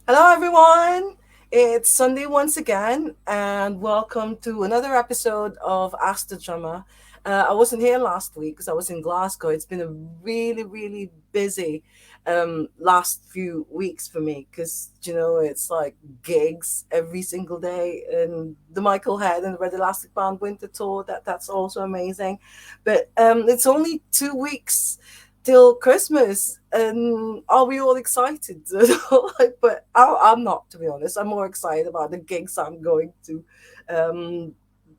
Hello, everyone. It's Sunday once again, and welcome to another episode of Ask the Drummer. I wasn't here last week because I was in Glasgow. It's been a really, really busy last few weeks for me because, it's like gigs every single day, and the Michael Head and the Red Elastic Band Winter Tour. That's also amazing. But it's only 2 weeks till Christmas, and are we all excited? But I'm not, to be honest. I'm more excited about the gigs I'm going to, um,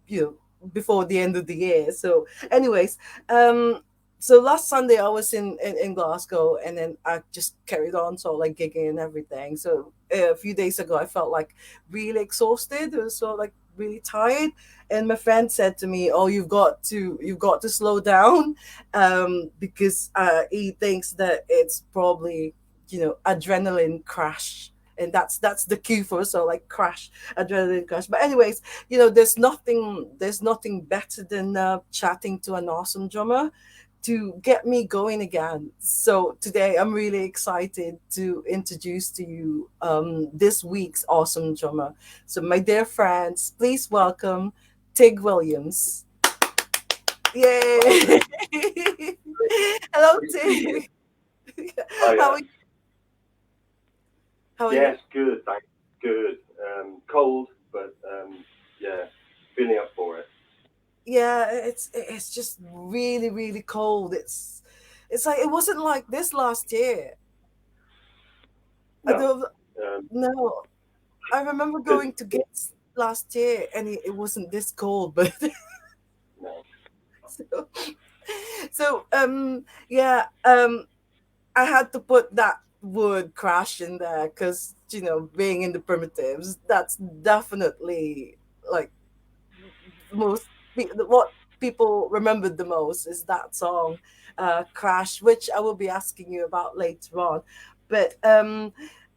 you know, before the end of the year. So, anyways, um, so last Sunday I was in Glasgow, and then I just carried on, so like gigging and everything. So a few days ago, I felt like really exhausted. I was so like really tired, and my friend said to me, "Oh, you've got to slow down." Because he thinks that it's probably adrenaline crash, and that's the cue for, so like crash, adrenaline crash. But anyways, there's nothing better than chatting to an awesome drummer to get me going again. So today I'm really excited to introduce to you this week's awesome drummer. So my dear friends, please welcome Tig Williams. Okay. Yay! Hello, Great to be here. Tig. Oh How yeah. are you? How are you? Yes, good. Thanks. Good. Cold, but yeah, feeling up for it. Yeah, it's just really really cold. It's like it wasn't like this last year. I No. don't Um, no. I remember because going to gigs last year, and it wasn't this cold, but no. so, yeah, I had to put that word crash in there because being in the primitives, that's definitely like what people remembered the most is that song, Crash, which I will be asking you about later on. But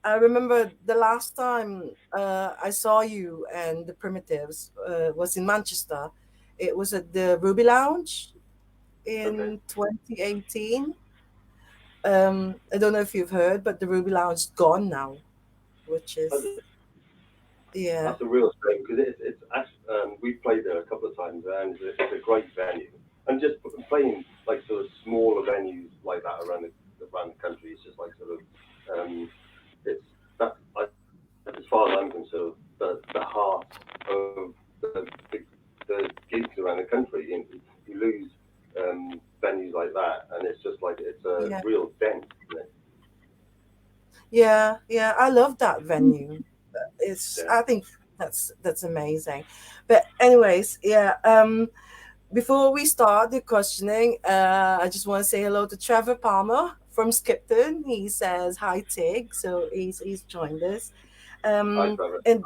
I remember the last time I saw you and the primitives was in Manchester. It was at the Ruby Lounge Okay. in 2018. I don't know if you've heard, but the Ruby Lounge is gone now, which That's, is, yeah. that's a real shame because we've played there a couple of times and it's a great venue. And just playing like sort of smaller venues like that around the country is just like sort of it's that as far as I'm concerned the heart of the gigs around the country. You lose venues like that, and it's just like it's a Yeah, real dent, isn't it? yeah, yeah. I love that venue. Yeah. I think that's amazing. But anyways, yeah. Before we start the questioning, I just want to say hello to Trevor Palmer from Skipton. He says hi, Tig. So he's joined us. I Um, love it. and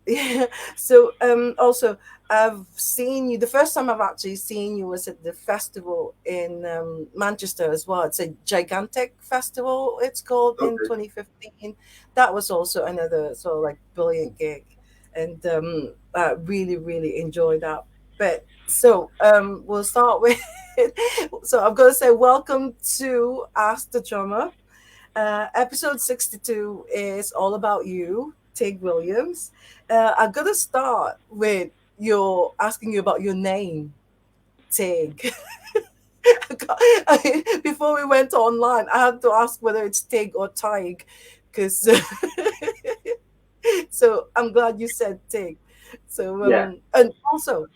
yeah. So also I've seen you. The first time I've actually seen you was at the festival in Manchester as well. It's a gigantic festival. It's called in Okay. 2015. That was also another sort of like brilliant gig, and I really really enjoyed that. But so we'll start with. So I'm gonna say welcome to Ask the Drummer. Episode 62 is all about you, Tig Williams. I'm gonna start with your asking you about your name, Tig. Before we went online, I had to ask whether it's Tig or Tig, because so I'm glad you said Tig. So Yeah. and also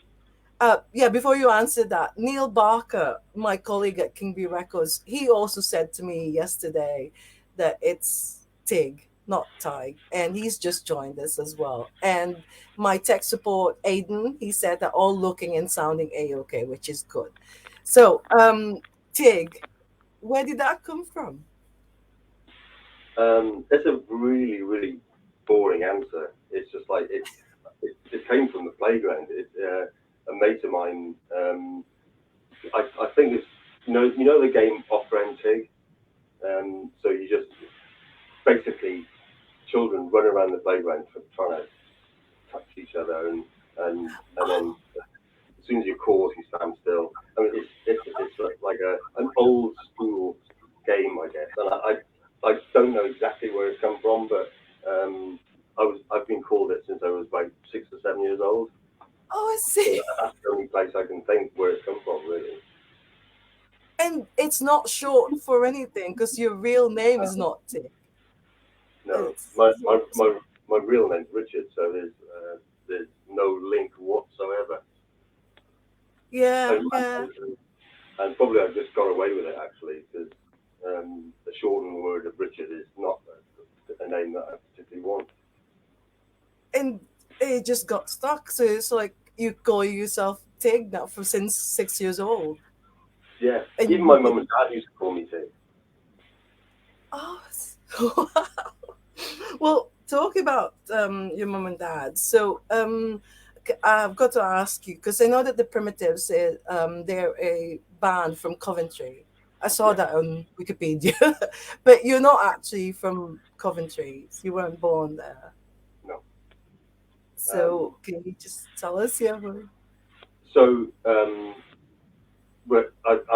yeah, before you answer that, Neil Barker, my colleague at King B Records, he also said to me yesterday that it's Tig, not Tig, and he's just joined us as well. And my tech support, Aiden, he said that all looking and sounding a-okay, which is good. So, Tig, where did that come from? It's a really, really boring answer. It's just like it came from the playground. A mate of mine. I think it's you know the game Off Brand Tig. So you just basically children run around the playground trying to touch each other and then Oh, as soon as you're caught, you stand still. I mean, it's like an old school game, I guess, and I don't know exactly where it's come from, but it's not short for anything because your real name is not Tim. No, It's my real name's Richard, so there's no link whatsoever. yeah, And, yeah. and probably I just got away with it actually because the shortened word of Richard is not a name that I particularly want. And it just got stuck. So it's like you call yourself Tig now for since 6 years old. Yeah, And even my mum and dad used to call me Tig. oh, well, talk about your mom and dad. So I've got to ask you because I know that the Primitives, they're a band from Coventry. I saw Yeah, that on Wikipedia, but you're not actually from Coventry. You weren't born there. no. Um, So can you just tell us? Yeah. so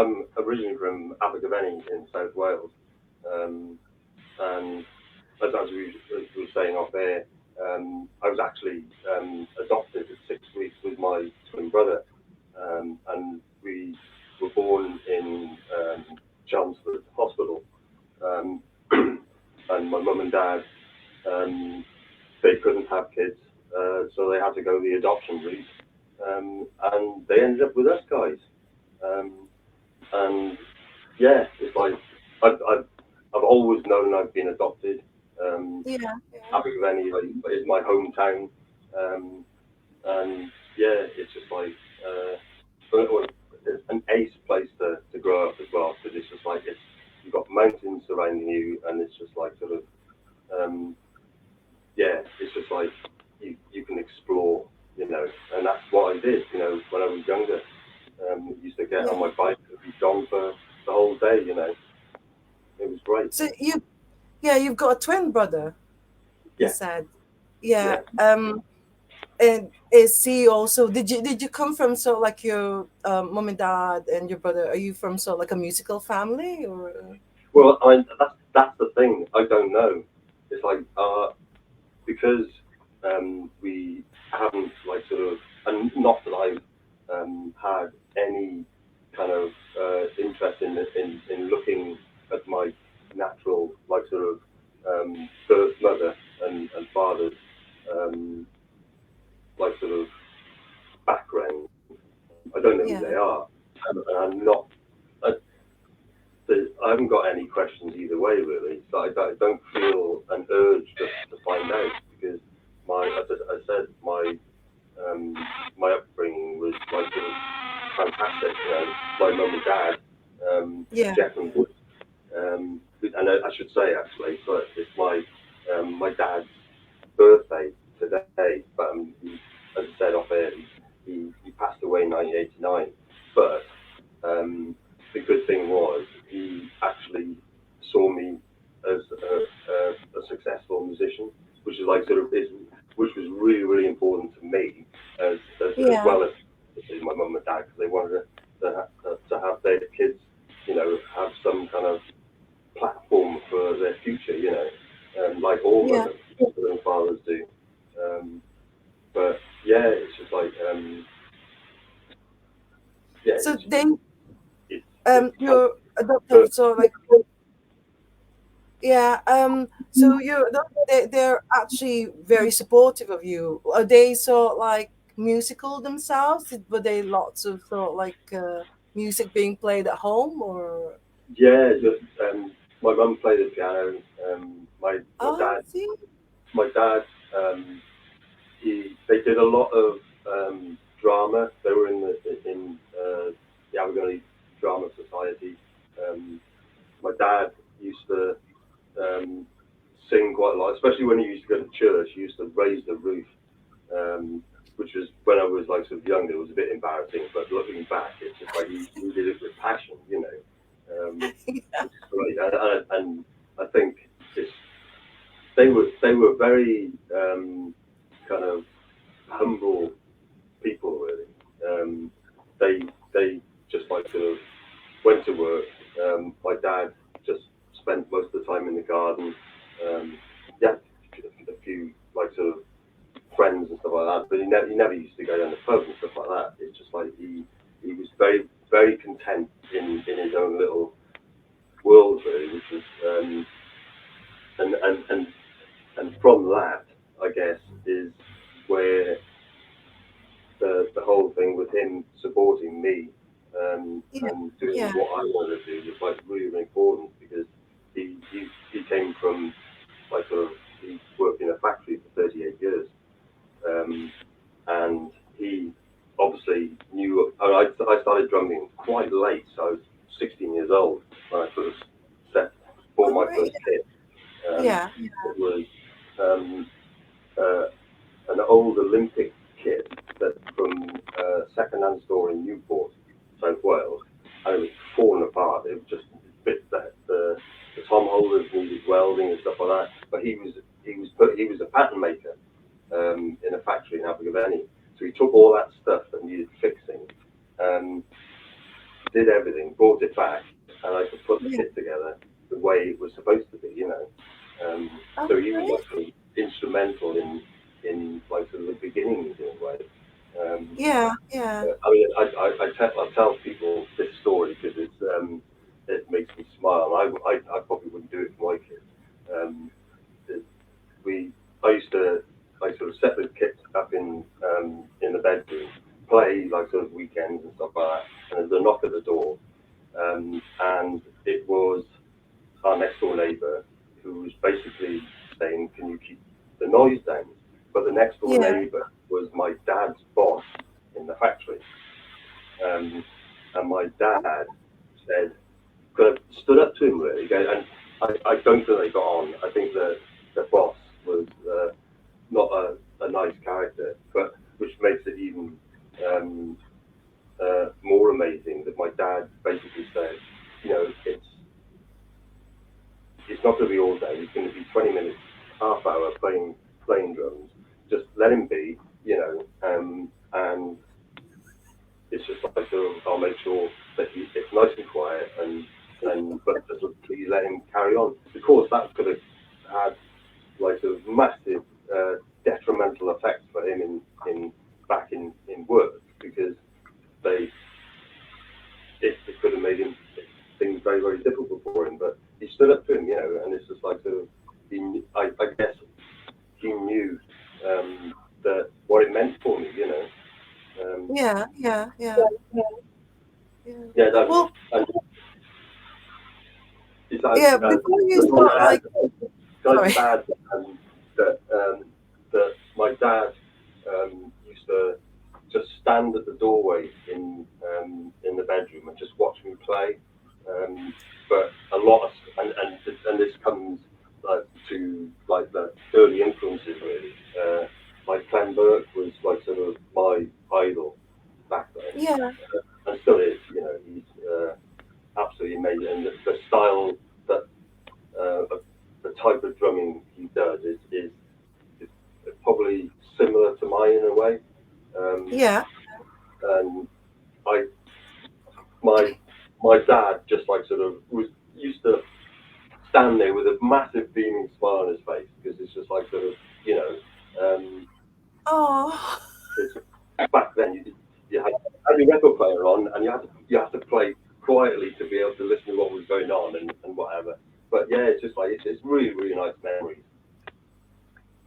I'm originally from Abergavenny in South Wales, um, and as we were saying off air, I was actually adopted at 6 weeks with my twin brother, and we were born in Chelmsford Hospital, um, and my mum and dad um, they couldn't have kids, so they had to go the adoption route, and they ended up with us guys, um, and yeah, it's like I've always known I've been adopted. Um, Yeah. Yeah. Abergavenny is my hometown, um, and yeah, it's just like it's an ace place to grow up as well because it's just like it's you've got mountains surrounding you, and it's just like sort of um, yeah, it's just like you can explore, and that's what I did, when I was younger. Used to get on Yeah. my bike and be gone for the whole day, it was great. So you've got a twin brother. You Yeah, said, yeah. yeah. And is he also? Did you come from sort of like your mom and dad and your brother? Are you from sort of like a musical family or? Well, that's the thing. I don't know. It's like because we haven't like sort of, and not that I've had any kind of interest in looking at my natural like sort of birth mother and father's um, like sort of background. I don't know who they Yeah. are, and I'm not. I, I haven't got any questions either way, really. So I don't feel an urge to find out because as I said, um, my upbringing was like sort of fantastic. My mum and dad, Yeah. Jeff and Wood, and I should say actually, but it's my dad's birthday today. But as I said off air, he passed away in 1989. But the good thing was he actually saw me as a successful musician, which is like sort of which was really really important to me as Yeah. well as my mum and dad because they wanted to have their kids, have some kind of platform for their future, like all Yeah. mothers and fathers do. Um, but yeah, it's just like yeah, So they it's kind you're of adopted. So like yeah. So you're they're actually very supportive of you. Are they sort of like musical themselves? Were they lots of sort of like music being played at home or? yeah, just my mum played the piano. My Oh, dad see. my dad they did a lot of drama. They were in the Abergavenny Drama Society. Um, my dad used to um, sing quite a lot, especially when he used to go to church. He used to raise the roof, which was when I was like sort of younger. It was a bit embarrassing, but looking back, it's just like he did it with passion, which is great. And I think it's they were very kind of humble people, really. Um, they just like sort of went to work. My dad just spent most of the time in the garden. Um, yeah, a few like sort of friends and stuff like that, but he never used to go down the pub and stuff like that. It's just like he was very very content in his own little from that, I guess, is where the whole thing with him supporting me Yeah. and doing Yeah. what I wanted to do was like really, really important because he came from like sort of he worked in a factory for 38 years, um, and he obviously knew. I started drumming quite late, so I was 16 years old when I sort of set bought All my right. first kit. Yeah. It was um, uh, an old Olympic kit that from a second-hand store in Newport, South Wales, and it was falling apart. It was just bits that the tom holders needed welding and stuff like that. But he was a pattern maker in a factory in Abergavenny. So he took all that stuff that needed fixing, um, did everything, brought it back, and I could put the Yeah. kit together the way it was supposed to be, you know. All So he was right. like instrumental in like sort of the beginnings in a way. Um, Yeah. Yeah. I mean, I tell people this story because it makes me smile. I probably wouldn't do it for my kids. Um, it- we I used to like sort of set the kit up in the bedroom, play like sort of weekends and stuff like that. And there's a knock at the door, and it was our next door neighbour who was basically saying, "Can you keep the noise down?" But the next door Yeah. neighbour was my dad's boss in the factory, and my dad said, kind of stood up to him really, and I don't think they got on. I think the boss was not a nice character, but which makes it even um, more amazing that my dad basically said, you know, it's not going to be all day. It's going to be 20 minutes, half hour playing drums. Just let him be, you know, and it's just like I'll make sure that it's nice and quiet and but just please let him carry on. Of course, that could have had like a massive detrimental effect for him in back in work because they it could have made him things very very difficult for him. But he stood up to him, you know, and it's just like sort of I guess he knew that what it meant for me, you know. Um, Yeah. Yeah. Yeah. Yeah. yeah, that Well, and it's like yeah. Before you can start, I add, like, can I sorry. just add that that my dad used to just stand at the doorway in the bedroom and just watch me play. But a lot of and this comes to like the early influences really. Like Clem Burke was like sort of my idol back then, Yeah. and still is. You know, he's absolutely amazing, and the style that the type of drumming he does is probably similar to mine in a way. Um, Yeah. and I my my dad just like sort of was used to stand there with a massive beaming smile on his face because it's just like sort of you know Oh. it's back then you had your record player on and you had to play quietly to be able to listen to what was going on and whatever. But yeah, it's just like it's really really nice memories.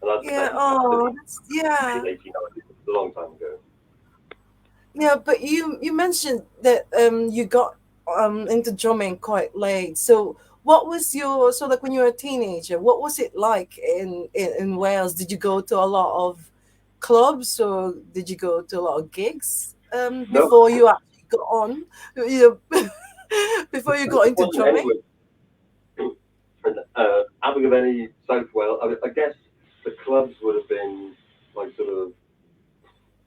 And as I Yeah. say, that's Oh. That's in yeah. 1890, a long time ago. Yeah. But you mentioned that you got into drumming quite late. So what was your so like when you were a teenager? What was it like in Wales? Did you go to a lot of clubs or did you go to a lot of gigs No, before you actually got on? You know, before you got it into wasn't drumming? anywhere. And Abergavenny, South Wales, I guess the clubs would have been like sort of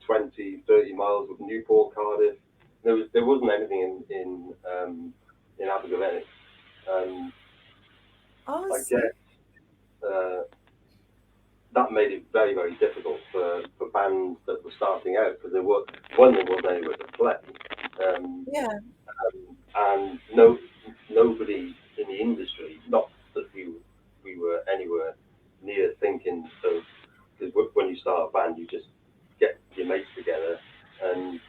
20, 30 miles of Newport, Cardiff. There wasn't anything in Abergavenny. Um, Oh, I I see. guess uh, that made it very, very difficult for bands that were starting out because there wasn't anywhere to play. Um, Yeah. and no nobody in the industry, not that we were anywhere near thinking of because when you start a band, you just get your mates together and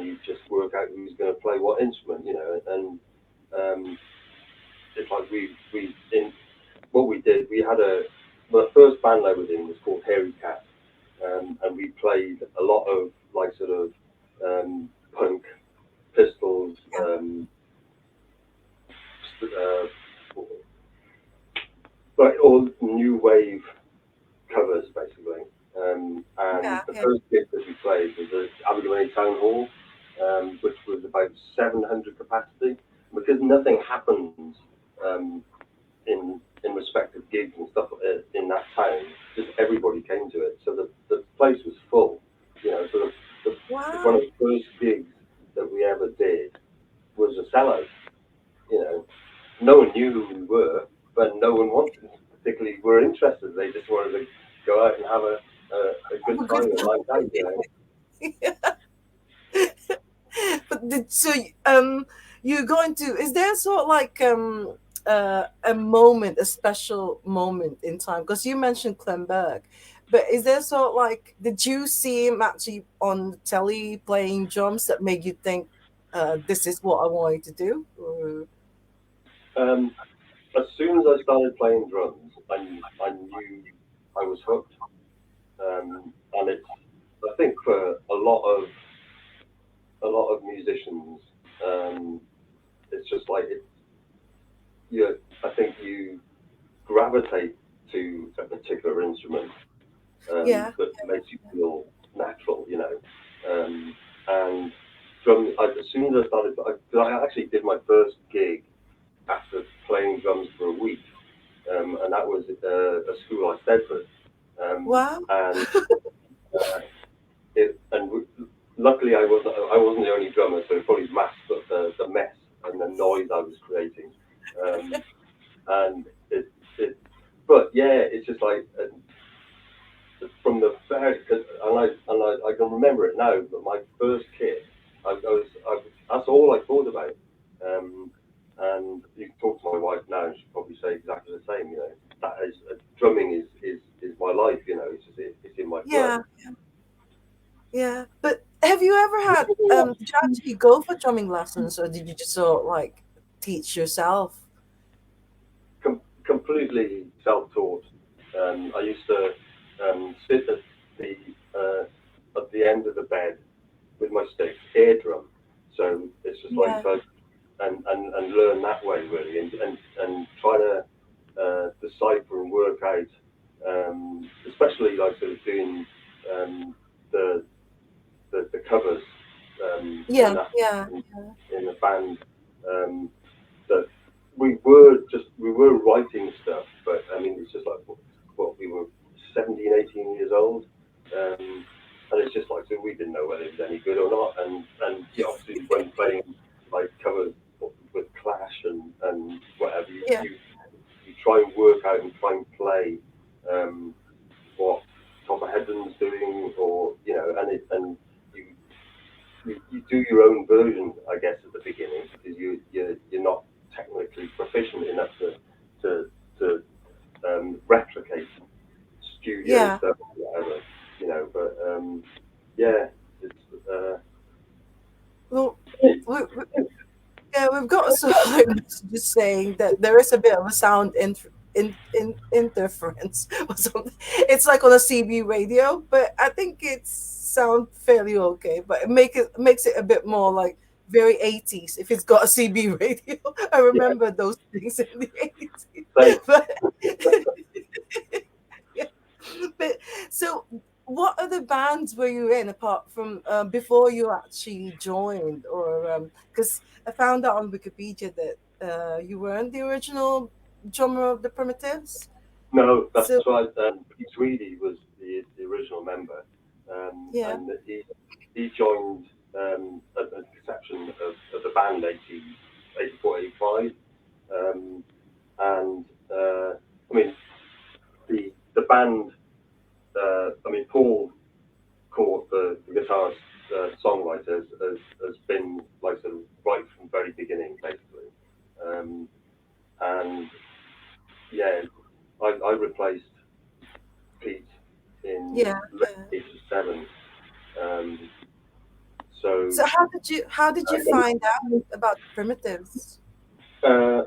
you just work out who's going to play what instrument, you know, and it's like we in what we did, we had the first band I was in was called Hairy Cat, and we played a lot of like sort of punk, Pistols, Yeah. uh, like all new wave covers basically. And Yeah. the Yeah. first gig that we played was at Abergavenny Town Hall, which was about 700 capacity. Because nothing happens um, in respect of gigs and stuff in that town, just everybody came to it. So the place was full. You know, so one of Wow. the first gigs that we ever did was a sellout. You know, no one knew who we were, but no one wanted, particularly were interested. They just wanted to go out and have a good Oh, good. time and night out. You know, But you're going to, is there sort of like a moment, a special moment in time? Because you mentioned Klemberg, but is there sort of like, did you see him actually on the telly playing drums that made you think, this is what I wanted to do? Or, um, as soon as I started playing drums, I knew I was hooked. And it's, I think for a lot of musicians, um, it's just like you. I think you gravitate to a particular instrument yeah, that makes you feel natural, you know. And as soon as I started, I actually did my first gig after playing drums for a week, and that was at a school at Stedford. wow, And luckily I wasn't the only drummer, so it probably masked up the mess and the noise I was creating. Um, and it, but yeah, it's just like from the very, and I can remember it now. But my first kit, that's all I thought about. Um, and you can talk to my wife now, and she'll probably say exactly the same. You know, that is drumming is my life. You know, it's in my blood. yeah, yeah. But have you ever had, did you actually go for drumming lessons or did you just sort of like teach yourself? Completely self-taught. I used to sit the uh, at the end of the bed with my stick, air drum. So it's just like Yeah. and learn that way really, and try to decipher and work out, especially like sort of doing um, the, the covers in Yeah, that yeah, in the band. Um, that we were writing stuff, but I mean it's just like what we were 17, 18 years old, and it's just like so we didn't know whether it was any good or not, and yeah, obviously when playing like covers with Clash and whatever, yeah, you try and work out and try and play what Tom Hedden's doing, or you know, and you you do your own version, I guess, at the beginning because you're not technically proficient enough to to replicate studio yeah. stuff, or whatever, you know. But yeah, it's Well, we, yeah, we've got some like messages saying that there is a bit of a sound interference or something. It's like on a CB radio, but I think it's sound fairly okay. But it makes it a bit more like very 80s if it's got a CB radio. I yeah, remember those things in the 80s. same. But yeah. But so, what other bands were you in apart from before you actually joined? Or because I found out on Wikipedia that you weren't the original drummer of the Primitives. No, that's So right. Pete Tweedy was the original member, yeah, and he joined at the conception of the band 84, 85. Um, and I mean the band. I mean Paul Court, the guitarist songwriter, has been like sort of right from the very beginning, basically. Um, and yeah, I replaced Pete in yeah, late yeah. '87. Um, so So how did you find out about the Primitives? uh,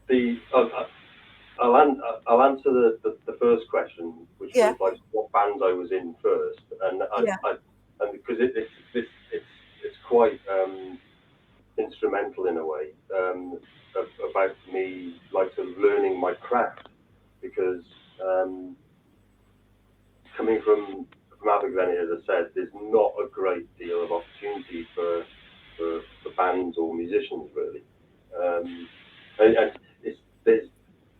the I'll I'll answer the first question, which was Yeah, like what bands I was in first, and yeah, and because it's quite instrumental in a way, about me like sort of learning my craft, because um, coming from Abergavenny, as I said, there's not a great deal of opportunity for bands or musicians really, and it's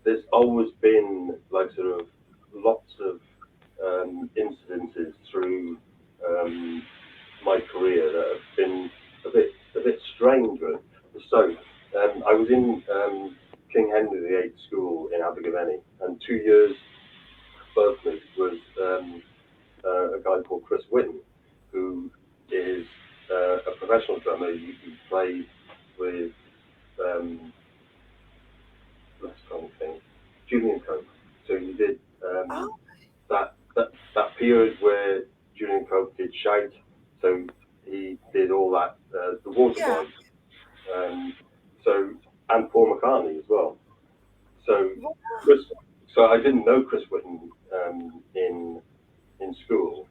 there's always been like sort of lots of incidences through um, my career that have been a bit strange. Really. So I was in King Henry VIII School in Abergavenny, and 2 years above me was a guy called Chris Whitten, who is a professional drummer. He played with um, let's try and think, Julian Cope. So he did oh, that period where Julian Cope did Shout. So he did all that, the yeah, Waterboys. Um, so and Paul McCartney as well. So Chris, so I didn't know Chris Whitten in school,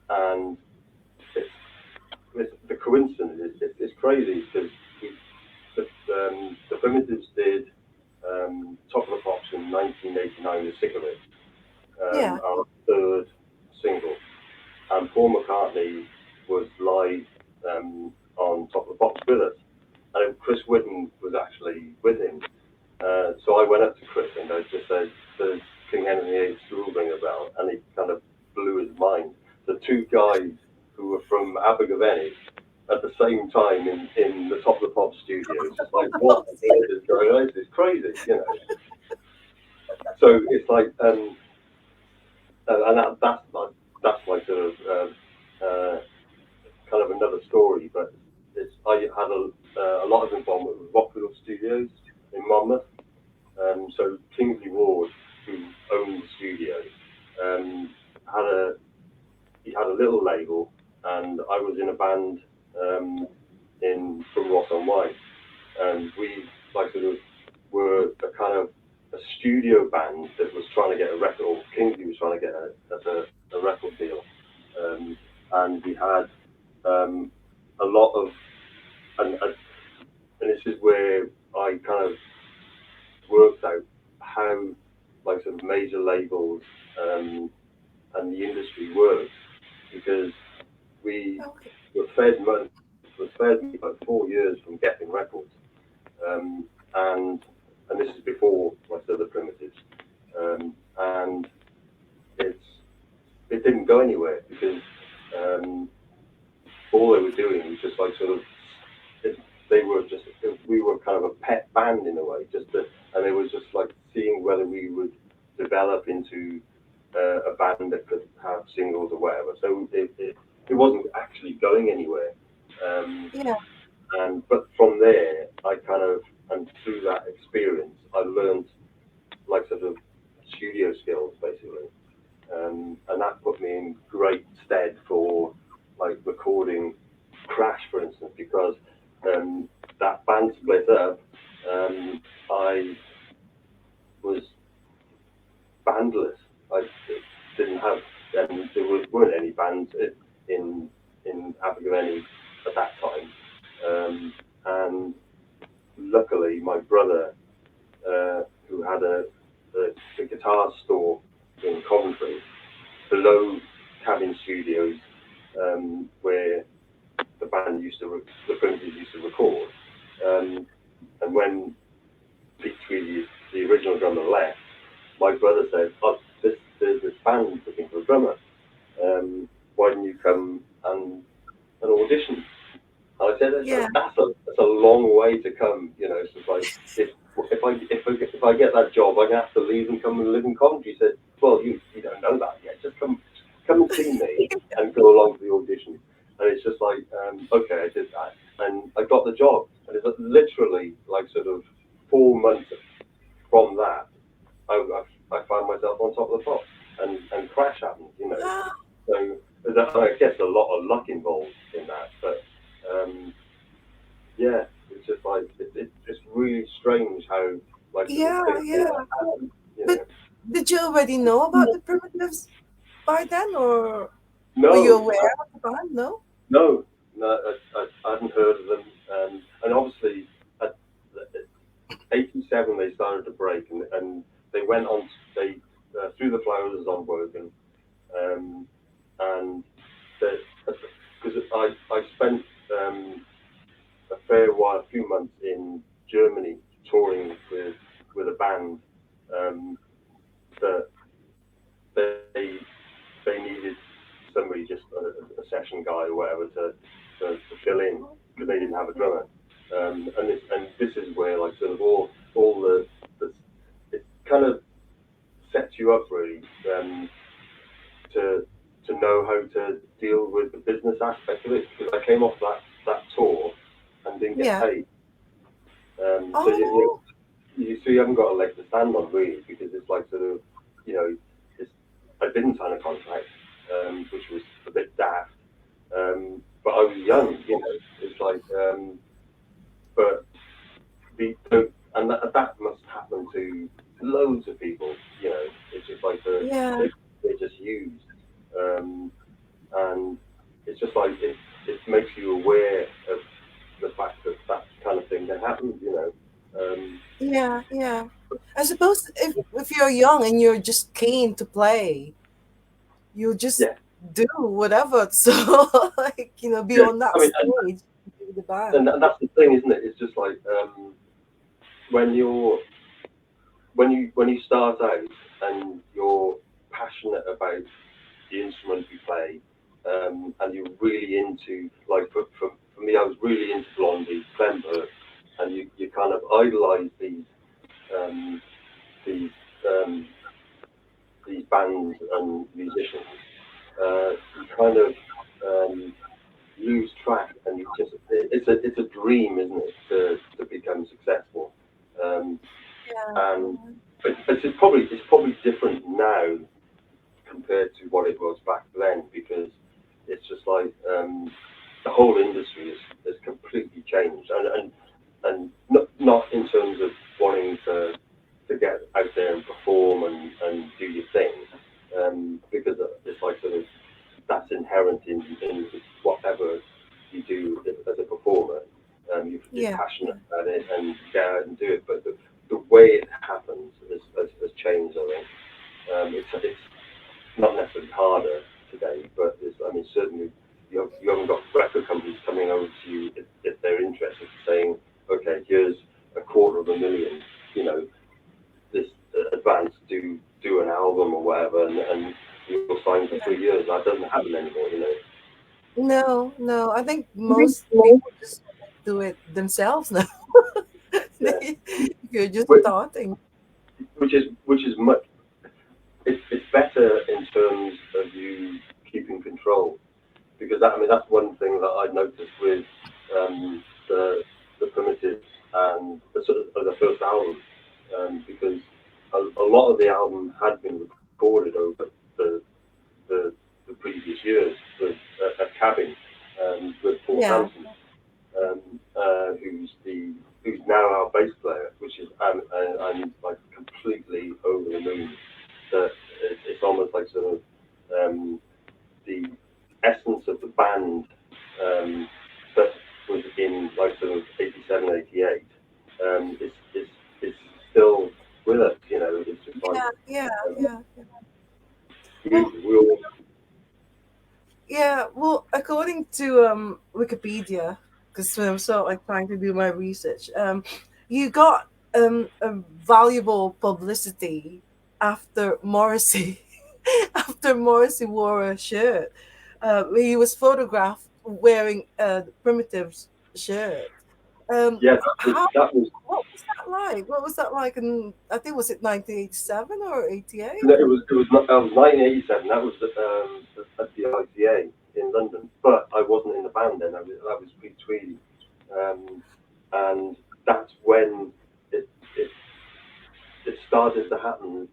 and it's, the coincidence is crazy because the Primitives did Top of the Pops in 1989 with Cigarette, yeah, our third single, and Paul McCartney was live on Top of the Pops with us, and Chris Whitten was actually with him. So I went up to Chris and I just said, "Does King Henry VIII School ring a bell?" And he kind of blew his mind. The two guys who were from Abergavenny at the same time in the Top of the Pop studios, just like, what on earth is going on? It's crazy, you know. So it's like, and that's like sort of kind of another story, but I had a lot of involvement with Rockfield Studios in Monmouth. So Kingsley Ward, who owned the studio, um, had a he had a little label, and I was in a band in from Ross on Wye, and we like sort of were a kind of a studio band that was trying to get a record, or Kingsley was trying to get a record deal, and we had um, a lot of and this is where I kind of worked out how like sort of major labels and the industry works, because we okay, were fed money, was fed me about 4 years from getting records, um, and and this is before like the Primitives, and it's it didn't go anywhere because um, all they were doing was just like sort of it, they were just we were kind of a pet band in a way, and it was just like seeing whether we would develop into a band that could have singles or whatever. So it wasn't actually going anywhere. Um, yeah, and but from there, I kind of and through that experience, I learned like sort of studio skills basically, and that put me in great stead for like recording Crash, for instance, because that band split up. I was bandless. I didn't have, and weren't any bands in Abergavenny at that time. And luckily, my brother, who had a guitar store in Coventry, below Cabin Studios, where the Primitives used to record. Um, and when Pete Tweedy, the original drummer, left, my brother said, "Oh, there's this band looking for a drummer. Why don't you come and audition?" And I said, yeah, that's a long way to come. You know, it's just like if I get that job, I'm gonna have to leave and come and live in Coventry. He said, "Well, you don't know that yet. Just come and see me and go along to the audition." And it's just like, okay, I did that, and I got the job. And it's literally like sort of 4 months from that, I found myself on Top of the Pops, and Crash happened, you know. ah, So I guess a lot of luck involved in that, but yeah, it's just like it's really strange how like sort of yeah, things like yeah. that happen, you But know. Did you already know about the Primitives by then, or were you No, aware of the band? No. no, no, I hadn't heard of them. And obviously, at 87 they started to break, and they went on. They threw the flowers on Wogan, um, and because I spent a fair while, a few months in Germany touring with a band um, that they needed somebody, just a session guy or whatever, to fill in because they didn't have a drummer. And this is where like sort of all the it kind of sets you up really, to know how to deal with the business aspect of it, because I came off that tour and didn't get Yeah. paid. So Oh. so you haven't got a leg to stand on really, because it's like sort of, you know, it's, I didn't sign a contract, which was a bit daft. But I was young, you know. It's like, but that must happen to loads of people, you know. It's just like Yeah. they're just used, um, and it's just like it makes you aware of the fact that that kind of thing can happen, you know. Yeah. Yeah. I suppose if you're young and you're just keen to play, you just Yeah, do whatever. So like be yeah. on I that mean, stage with the band. and that's the thing, isn't it? It's just like, when when you start out and you're passionate about the instrument you play, and you're really into, like, for me, I was really into Blondie, Clem Burke, and you kind of idolise um, these um, these bands and musicians. You kind of, um, lose track, and it's a dream, isn't it, to become successful. Um, Yeah. and but it's probably different now compared to what it was back then, because it's just like, the whole industry has completely changed, and not in terms of wanting to get out there and perform and do your thing, because it's like sort of that's inherent in whatever you do as a performer. You're Yeah. passionate about it and get out and do it, but the way it happens has changed, I think. It's not necessarily harder today, but I mean, certainly you haven't got record companies coming over to you if they're interested, saying, okay, here's 250,000, you know, this advance, do an album or whatever, and you'll sign for 3 years. That doesn't happen anymore, you know. No, no. I think most people just do it themselves now. Yeah, You're just which, starting. which is much. It's better in terms of you keeping control, because I mean that's one thing that I noticed with, um, the Primitives and the sort of the first album, because a lot of the album had been recorded over the the previous years with, at Cabin, with Paul Yeah. Sampson, who's now our bass player, which is, I'm like completely over the moon that it's almost like sort of, the essence of the band, that was in like sort of 87, 88, is still with us, you know. It's just like, Yeah. Yeah. um, Yeah. Well, we all, yeah. Well, according to Wikipedia, because I'm sort of like trying to do my research. You got a valuable publicity after Morrissey, after Morrissey wore a shirt. He was photographed wearing the Primitives shirt. yeah, How? that was, What was that like? What was that like? In I think was it 1987 or 88? no, that was 1987. That was at the ICA in London, but I wasn't in the band then. I was Pete Tweedy, um, and that's when it it started to happen,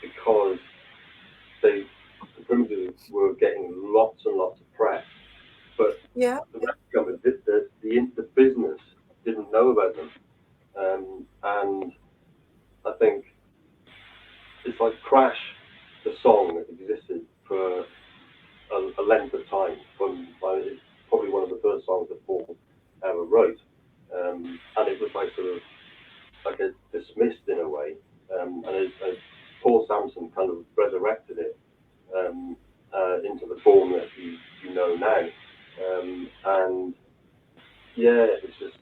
because they the Primitives were getting lots and lots of press, but Yeah, the record company, the business didn't know about them, and I think like Crash, the song existed for a length of time. From it's probably one of the first songs that Paul ever wrote, and it was like sort of like a dismissed in a way, and as Paul Sampson kind of resurrected it um, into the form that you know now, and yeah, it's just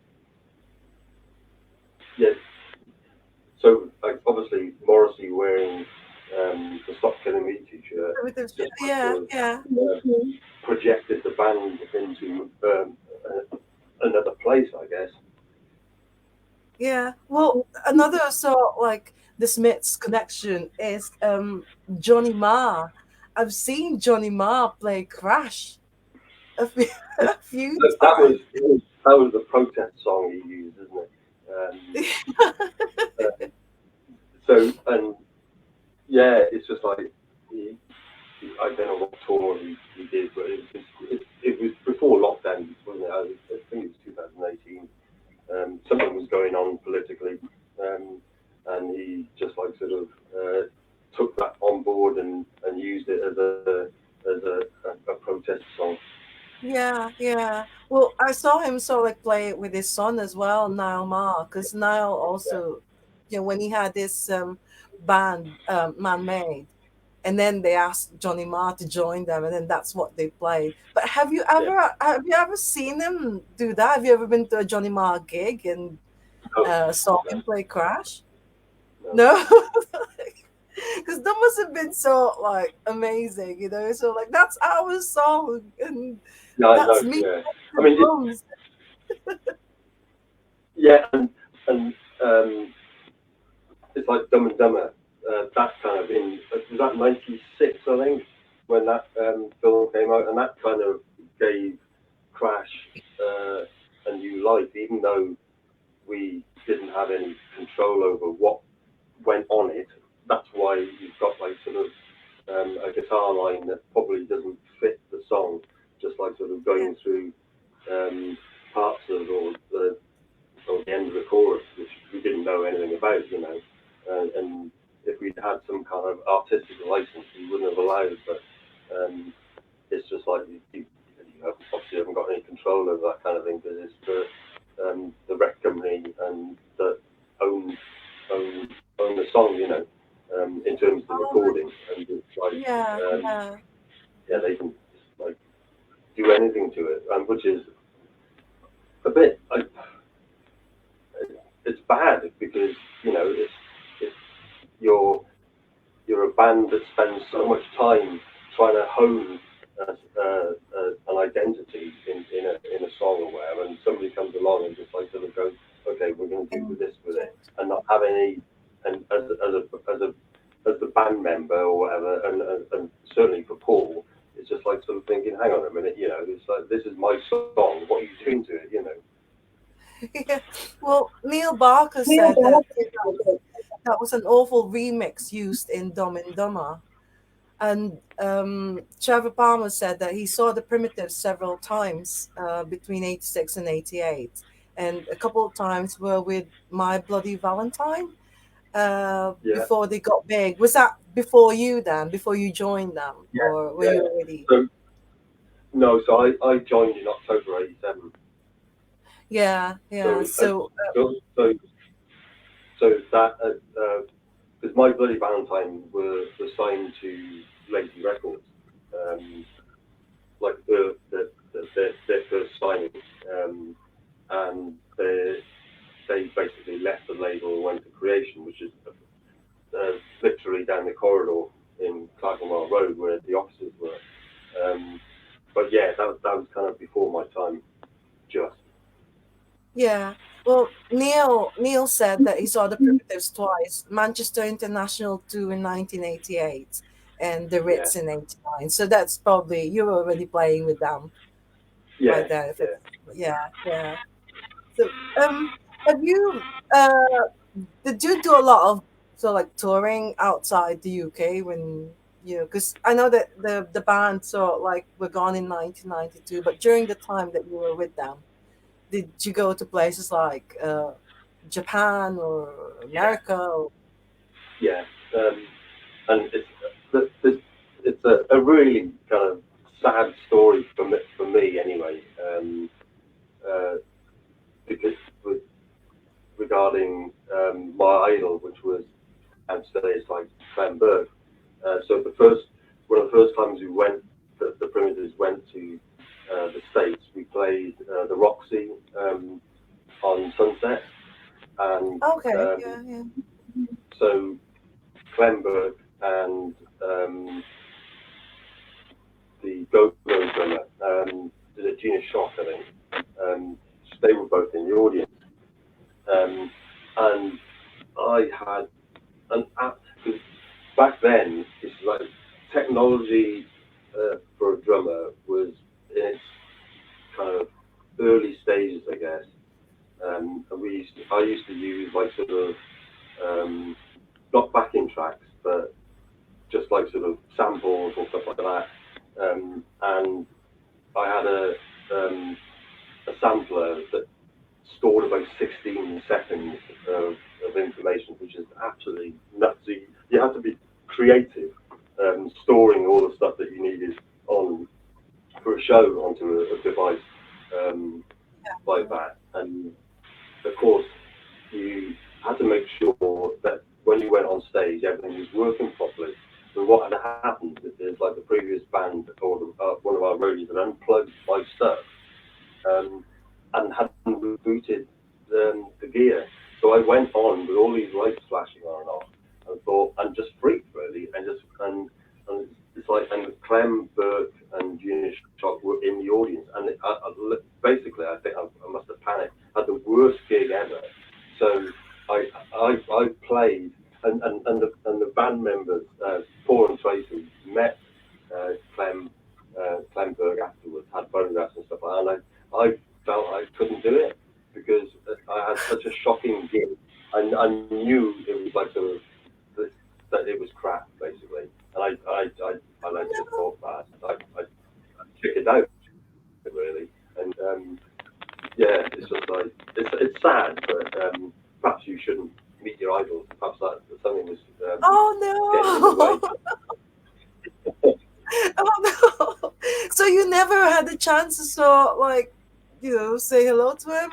yeah. So like obviously Morrissey wearing the "Stop Killing Me" t-shirt just like Yeah, sort of yeah, projected the band into another place, I guess. yeah. Well, another sort like the Smiths connection is Johnny Marr. I've seen Johnny Marr play Crash a few, a few That, that times. was that was the protest song he used, isn't it? Uh, so and yeah, it's just like he, I don't know what tour he did, but it was before lockdown, wasn't it? I think it was 2018. Something was going on politically, and he just like sort of took that on board and used it as a protest song. Yeah, yeah. Well, I saw him sort of like play it with his son as well, Niall Marr, because Niall Yeah, also, when he had this band, Man Made, and then they asked Johnny Marr to join them, and then that's what they played. But yeah. have you ever seen him do that? Have you ever been to a Johnny Marr gig and No, saw no, him play Crash? no. No, because that must have been so like amazing, So like that's our song, and Yeah, I that's know. me Yeah, I the mean, drums. yeah, and it's like Dumb and Dumber. That kind of in was that '96, I think, when that film came out, and that kind of gave Crash a new life, even though we didn't have any control over what went on it. That's why you've got like sort of a guitar line that probably doesn't fit the song, just like sort of Yeah, going through um, parts of or the end of the chorus, which we didn't know anything about, and if we'd had some kind of artistic license, we wouldn't have allowed. But it's just like you obviously haven't got any control over that kind of thing because it's the rec company and that own own own the song, in terms of the oh my, recording, and it's like yeah, um, yeah, yeah, they can like do anything to it, which is a bit like it's bad because it's you're you're a band that spends so much time trying to hone an identity in a song or whatever, and somebody comes along and just like sort of goes, okay, we're going to do and this with it, and not have any, and as the band member or whatever, and certainly for Paul, it's just like sort of thinking, hang on a minute, it's like this is my song, what are you doing to it? yeah. Well, Neil Barker said that that was an awful remix used in Dumb and Dumber. And Trevor Palmer said that he saw the Primitives several times between 86 and 88. And a couple of times were with My Bloody Valentine Yeah, before they got big. Was that before you then, before you joined them? yeah, Or were yeah. you already? So no, so I joined in October '87. Yeah, yeah. So So, so so so that because My Bloody Valentine were signed to Lazy Records, um, like their first signing, and they basically left the label and went to Creation, which is literally down the corridor in Clerkenwell Road where the offices were. Um, but yeah, that was kind of before my time, just. yeah. Well, Neil said that he saw the Primitives twice, Manchester International 2 in 1988 and the Yeah, Ritz in 89. So that's probably you were already playing with them by yeah, then. If yeah. it's yeah, yeah. So have you uh did you do a lot of like touring outside the UK when because I know that the band like were gone in 1992, but during the time that you were with them, did you go to places like Japan or Yeah, America? Or, yeah. and it's a really kind of sad story for me anyway, uh, because regarding my idol, which was and today it's like Clem Burke. So one of the first times the Primitives went to the States, we played the Roxy on Sunset, and Okay, um, yeah, yeah. so Clem Burke and the Go-Go drummer, Gina Shock, I think, they were both in the audience, and I had an app. Back then, it's like technology for a drummer was in its kind of early stages, I guess. And I used to use like sort of not backing tracks, but just like sort of samples or stuff like that. And I had a sampler that stored about 16 seconds of information, which is absolutely nuts. So you have to be creative, storing all the stuff that you needed on for a show onto a device like that. And of course, you had to make sure that when you went on stage, everything was working properly. So what had happened is like the previous band or one of our roadies had unplugged my stuff and hadn't rebooted the gear. So I went on with all these lights flashing on and off, and thought, and just freaked really, and it's like, and Clem Burke and Gina Shock were in the audience, and basically I think I must have panicked. I had the worst gig ever. So I played, and the band members, Paul and Tracy, met Clem Burke afterwards, had photographs and stuff like that, and I felt I couldn't do it because I had such a shocking gig. I knew it was like sort of that it was crap basically, and I just No, thought that I chickened out really, and yeah, it's just like it's sad, but perhaps you shouldn't meet your idols. Perhaps that something was getting in the way. oh no. Oh no. So you never had the chance to sort like, say hello to him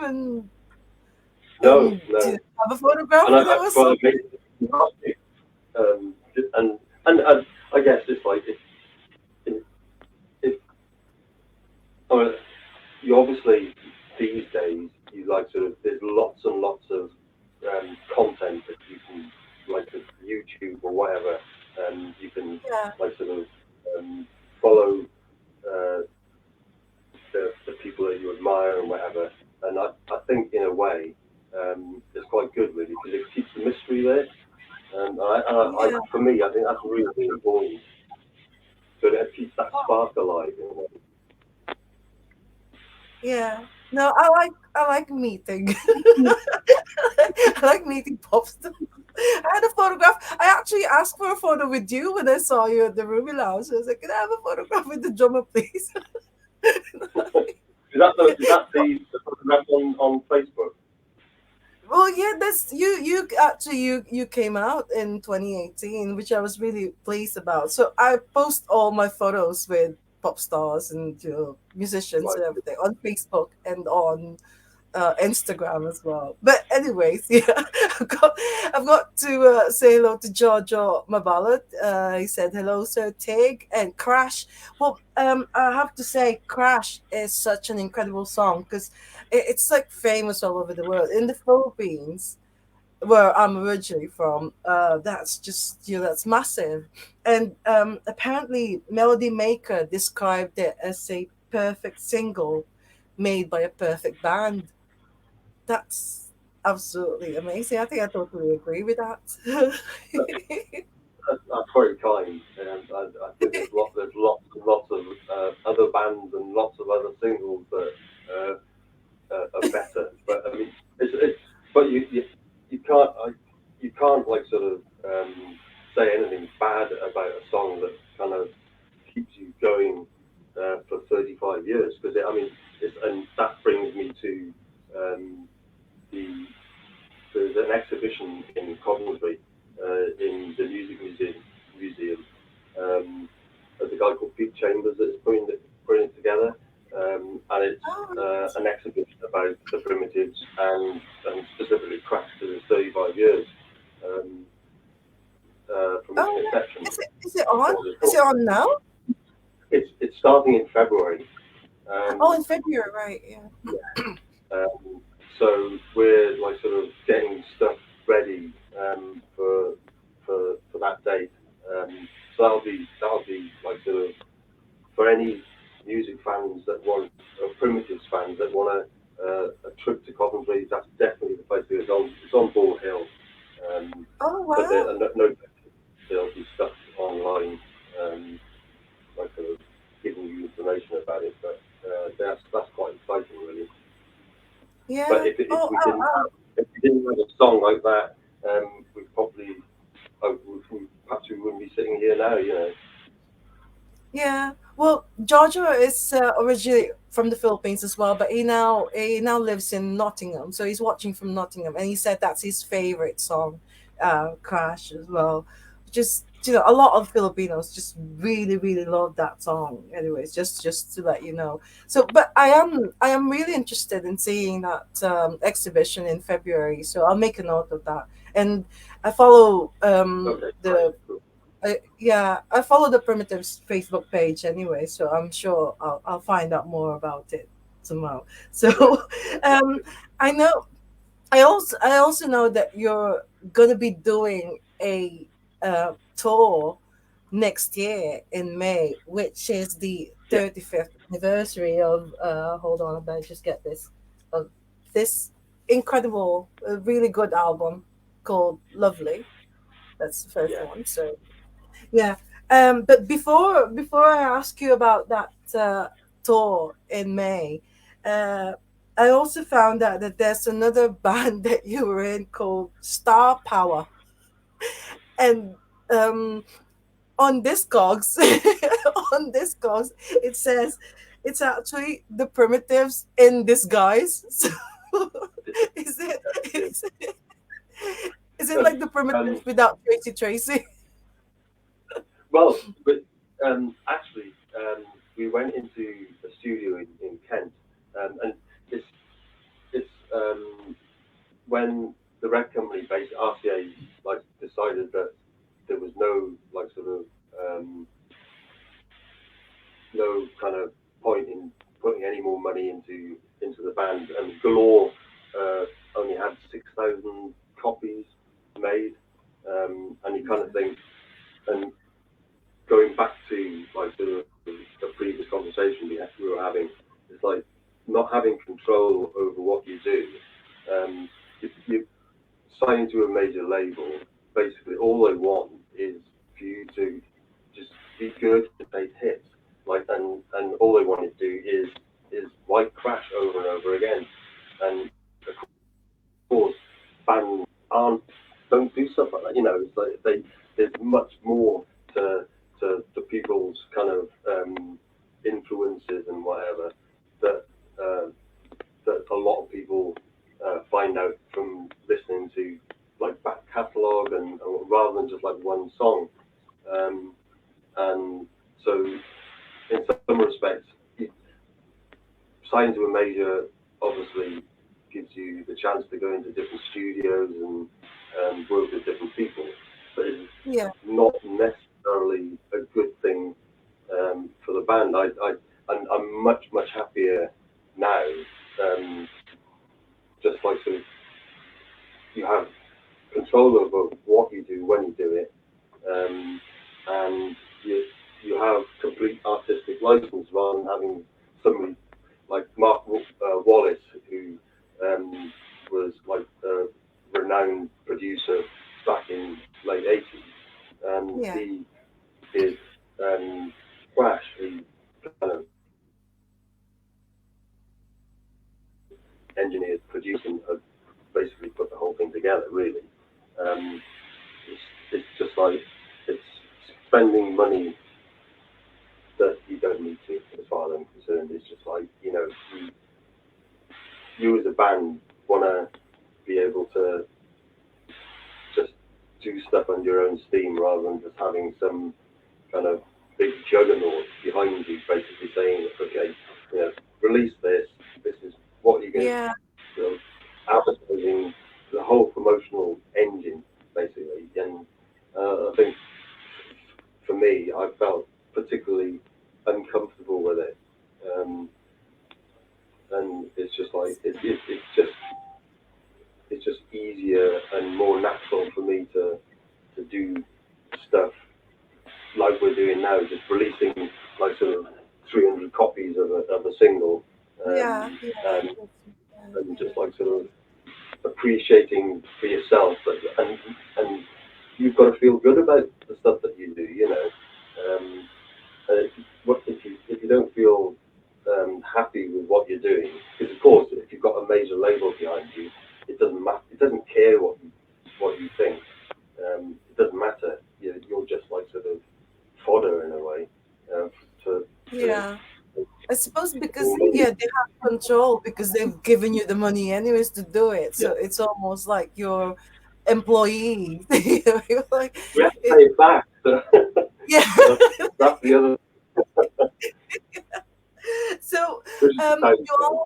No, and no, have a photograph and with him or well, I something? made it, and I guess it's like if I mean, you obviously these days you like sort of there's lots and lots of content that you can like the YouTube or whatever, you can Yeah. like sort of follow uh, the people that you admire and whatever. And I think in a way it's quite good really because it keeps the mystery there. And Yeah. for me, I think that's really, really important. So that keeps that spark alive in a way. Yeah. No, I like meeting. I like meeting pop stars. I had a photograph. I actually asked for a photo with you when I saw you at the Ruby Lounge. I was like, "Can I have a photograph with the drummer, please?" The photograph on Facebook? Well, yeah, that's you actually you came out in 2018, which I was really pleased about. So I post all my photos with pop stars and musicians Right. and everything on Facebook and on Instagram as well. But anyways, yeah, I've got to say hello to Giorgio Mabalat. He said hello, Sir Tig and Crash. Well, I have to say, Crash is such an incredible song because it's like famous all over the world. In the Philippines, where I'm originally from, that's just that's massive. And apparently, Melody Maker described it as a perfect single made by a perfect band. That's absolutely amazing. I think I totally agree with that. That's very kind. And I think there's lots and lots of other bands and lots of other singles that are better. But I mean, but you can't you can't like sort of say anything bad about a song that kind of keeps you going for 35 years because I mean, and that brings me to the there's an exhibition in Coventry in the Music Museum museum. Um, there's a guy called Pete Chambers that's putting it together, and it's Oh, an exhibition about the primitives and specifically Crash to the 35 years um, from its oh, inception. yeah. Is it on? What was it Is it called? on now? It's starting in February. Oh, Um, in February, right? Yeah. so we're like sort of getting stuff ready for that date. So that'll be like sort of for any music fans that want, or primitives fans that want a trip to Coventry. That's definitely the place to go. It's on Ball Hill, um, Oh, but wow. there'll be stuff online, like sort of giving you information about it. But that's quite exciting, really. But Yeah. if Oh, we oh, didn't oh. have if we didn't have a song like that, we probably perhaps we wouldn't be sitting here now. Yeah. Well, Joshua is originally from the Philippines as well, but he now lives in Nottingham. So he's watching from Nottingham, and he said that's his favorite song, "Crash" as well. Just a lot of Filipinos just really really love that song. Anyways, just to let you know. So, but I am really interested in seeing that exhibition in February. So I'll make a note of that, and I follow Okay, great. the yeah, I follow the Primitives Facebook page anyway, so I'm sure I'll find out more about it tomorrow. So, Great. um, I know I also know that you're gonna be doing a tour next year in May, which is the Yeah, 35th anniversary of. Hold on, I better just get this. Of this incredible, really good album called Lovely. That's the first yeah, one. So yeah. But before I ask you about that tour in May, uh, I also found out that there's another band that you were in called Star Power, and um, on Discogs, on Discogs, it says it's actually the Primitives in disguise. So is it yeah. is it, is it like the Primitives Um, without Tracy Tracy? well, but actually, we went into a studio in Kent, and it's it's when the record company based RCA like decided that there was no like sort of no kind of point in putting any more money into the band, and Galore uh, only had 6,000 copies made, and you kind of think, and going back to like the previous conversation we were having, it's like not having control over what you do. If you sign to a major label, basically all they want is for you to just be good and take hits. Like and all they want to do is white crash over and over again. And of course, bands aren't don't do stuff like that. It's like there's much more to people's kind of influences and whatever that uh, that a lot of people find out from listening to like back catalogue and rather than just like one song. Um, and so in some respects, signing to a major obviously gives you the chance to go into different studios and work with different people, but it's Yeah. not necessarily a good thing for the band. I'm much happier now. Um, just like sort of you have control over what you do when you do it, and you have complete artistic license rather than having somebody like Mark Wallace, who um, was like a renowned producer back in late 80s. Yeah. He did Crash. He kind of engineered, produced, and basically put the whole thing together. Really, um, it's just like it's spending money that you don't need to, as far as I'm concerned. It's just like you as a band want to be able to just do do stuff under your own steam rather than just having some kind of big juggernaut behind you, basically saying, okay, you know, release this. This is what you're going to, Yeah. you know, advertising the whole promotional engine, basically. And I think for me, I felt particularly uncomfortable with it. Um, and it's just like it's just easier and more natural for me to do stuff like we're doing now, just releasing like sort of 300 copies of a single, Yeah. um, Yeah. and and Yeah. just like sort of appreciating for yourself that, and you've got to feel good about the stuff that you do, you know. Um, what if you don't feel happy with what you're doing? Because of course, if you've got a major label behind you, it doesn't matter. It doesn't care what you think. It doesn't matter. You're just like sort of fodder in a way uh, to Yeah. I suppose because to yeah, they have control because they've given you the money anyways to do it. yeah. So it's almost like your employee. You know, you're like We have to it, pay it back. So yeah. that's, that's the other. So Which is the you downside. are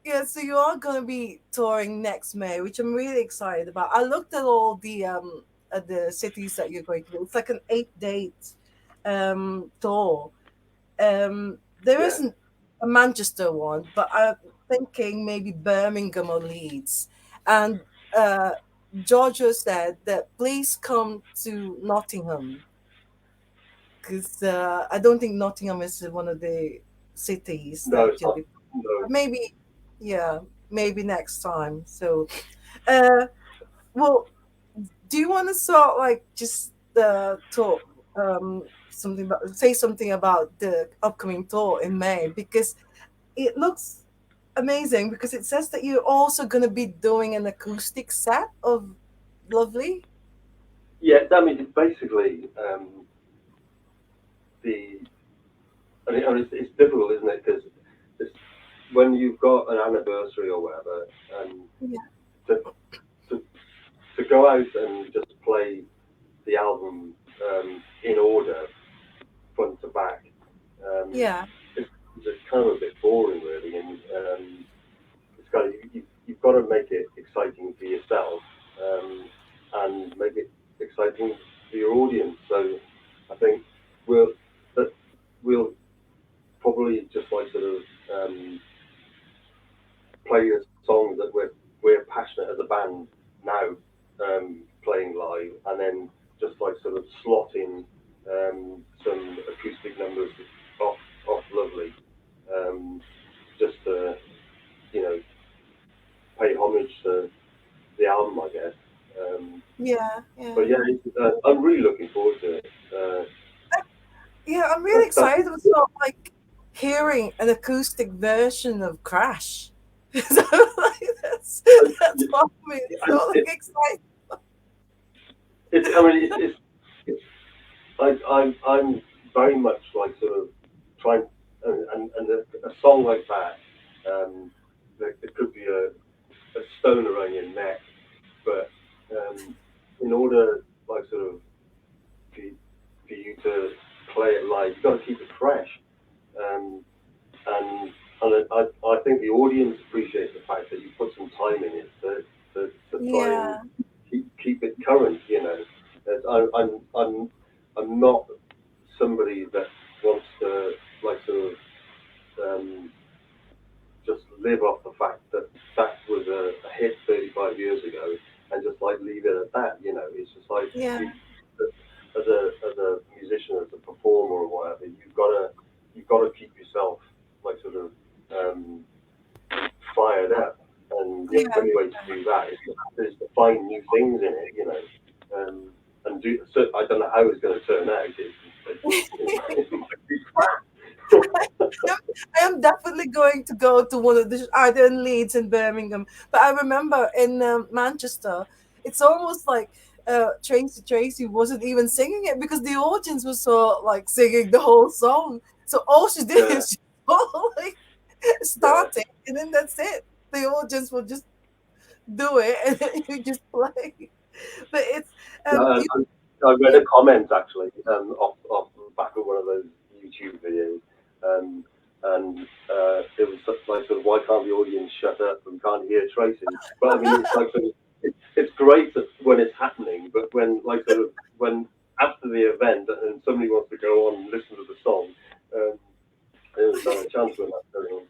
yeah, so you are gonna be touring next May, which I'm really excited about. I looked at all the at the cities that you're going to do. It's like an 8 date tour. There Yeah. isn't a Manchester one, but I'm thinking maybe Birmingham or Leeds. And uh, Giorgio said that please come to Nottingham because I don't think Nottingham is one of the cities No, that it's you'll not. be. No. Maybe, yeah, maybe next time. So, uh, well, do you want to sort like just talk something about say something about the upcoming tour in May because it looks amazing because it says that you're also going to be doing an acoustic set of Lovely. Yeah, I mean, it's basically the. I mean, it's difficult, isn't it? Because when you've got an anniversary or whatever, and Yeah. to, to to go out and just play the album in order, front to back, um, Yeah. it's kind of a bit boring, really. And it's kind of you've got to make it exciting for yourself and make it exciting for your audience. So I think we'll that we'll probably just like sort of play the songs that we're passionate as a band now playing live, and then just like sort of slot in some acoustic numbers off Lovely, um, just to you know pay homage to the album, I guess. Yeah. But Yeah. yeah, I'm really looking forward to it. Yeah. I'm really That's excited. It's not like hearing an acoustic version of Crash. So, like, that's what I mean. It's and not like exciting. I mean, it's I'm very much like sort of trying, and a song like that, it could be a stone around your neck, but in order, like sort of, for, for you to play it live, you've got to keep it fresh, um, and I think the audience appreciates the fact that you put some time in it to try and Yeah. keep it current. You know, I'm not somebody that wants to like sort of um, just live off the fact that that was a hit 35 years ago and just like leave it at that. You know, it's just like Yeah. you as a musician, as a performer or whatever, you've got to keep yourself like sort of um, fired up. And the Yeah. only way to do that is to find new things in it, you know. And do so. I don't know how it's going to turn out. It might be crap. I am definitely going to go to one of the either in Leeds and Birmingham. But I remember in Manchester, it's almost like Tracy wasn't even singing it because the audience was so like singing the whole song. So all she did Yeah, is just like yeah, start it, and then that's it. The audience will just do it, and then you just play. But it's Yeah, You, I read yeah. a comment actually off the back of one of those YouTube videos, um, and it was like sort of why can't the audience shut up and can't hear Tracy? But I mean, it's like sort of, it's great that when it's happening, but when like sort of when after the event and somebody wants to go on and listen to the song, um, they don't stand a chance when that's going on.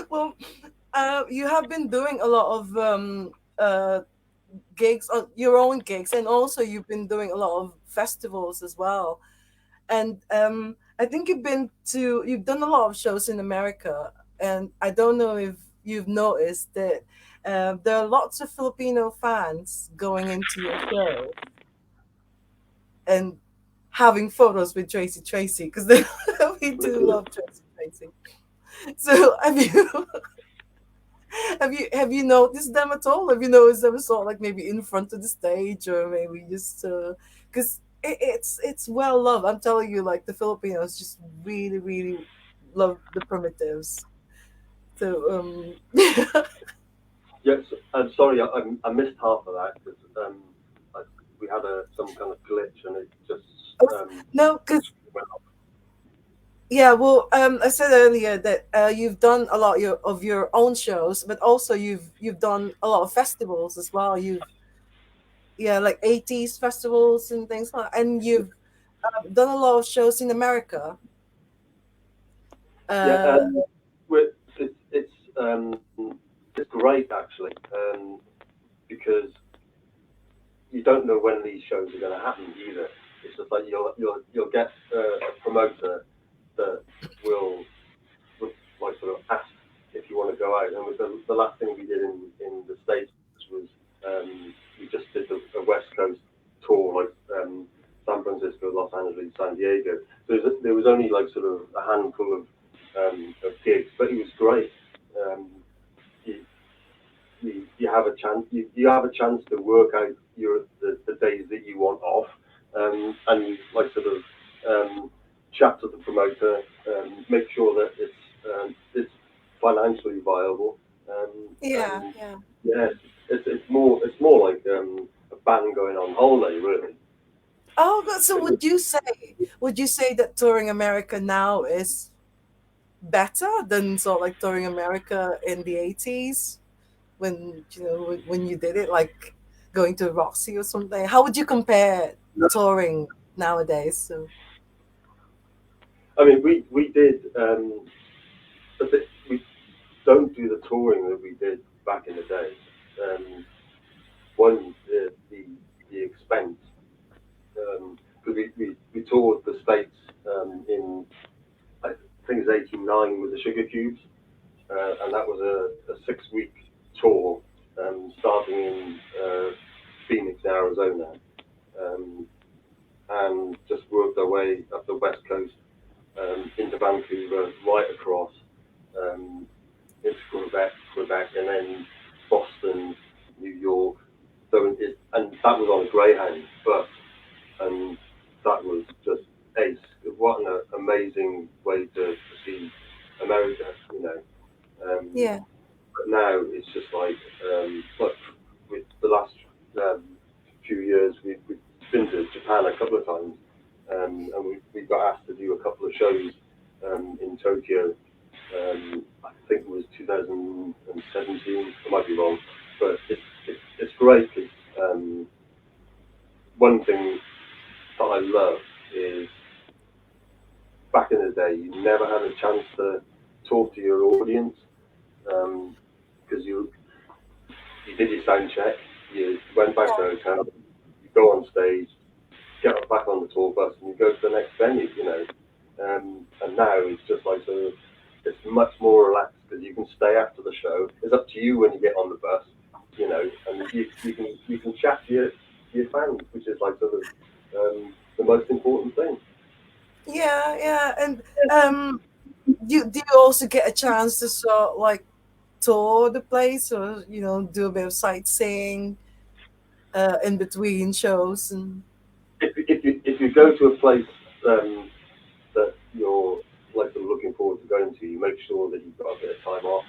Well, you have been doing a lot of gigs on your own gigs, and also you've been doing a lot of festivals as well. And I think you've done a lot of shows in America, and I don't know if you've noticed that there are lots of Filipino fans going into your show and having photos with Tracy because we do love Tracy. So have you noticed them at all? Have you noticed them sort of like maybe in front of the stage or maybe just because it's well loved. I'm telling you, like the Filipinos just really really love the Primitives. So Yes, I'm sorry, I missed half of that because I, we had some kind of glitch and it just no, because went off. yeah, well, I said earlier that you've done a lot of your own shows, but also you've done a lot of festivals as well. Yeah, like 80s festivals and things like, and you've done a lot of shows in America. Yeah, Uh, it's great actually because you don't know when these shows are going to happen either. It's just like you'll get a promoter that will, will like sort of ask if you want to go out. And with the last thing we did in the States was we just did a West Coast tour, like San Francisco, Los Angeles, San Diego. So there was only like sort of a handful of gigs, but it was great. Um, you, you have a chance you have a chance to work out the days that you want off, and you like sort of chat to the promoter, make sure that it's financially viable, yeah, and yeah. yeah, it's more like a band going on holiday really. Oh, God, so would you say that touring America now is better than sort of like touring America in the 80s when when you did it, like going to Roxy or something? How would you compare touring nowadays? So I mean, we did a bit. We don't do the touring that we did back in the day. One, the expense, because we toured the states in I think it's '89 with the Sugar Cubes, and that was a 6 week tour, starting in Phoenix, Arizona, um, and just worked our way up the west coast, into Vancouver, right across um, into Quebec, and then Boston, New York. And that was on a Greyhound bus, and that was just ace. What an amazing way to see America, you know. Um, yeah, but now it's just like with the last um, few years, we've been to Japan a couple of times, and we got asked to do a couple of shows in Tokyo. I think it was 2017. I might be wrong, but it's great because one thing that I love is back in the day, you never had a chance to talk to your audience because you did your sound check, you went back to the hotel, you go on stage, get back on the tour bus, and you go to the next venue. You know, and now it's just like sort of it's much more relaxed because you can stay after the show. It's up to you when you get on the bus, you know, and you can chat to your fans, which is like sort of the most important thing. yeah, yeah. And do you also get a chance to sort of like tour the place or do a bit of sightseeing in between shows and If you go to a place that you're like sort of looking forward to going to, you make sure that you've got a bit of time off,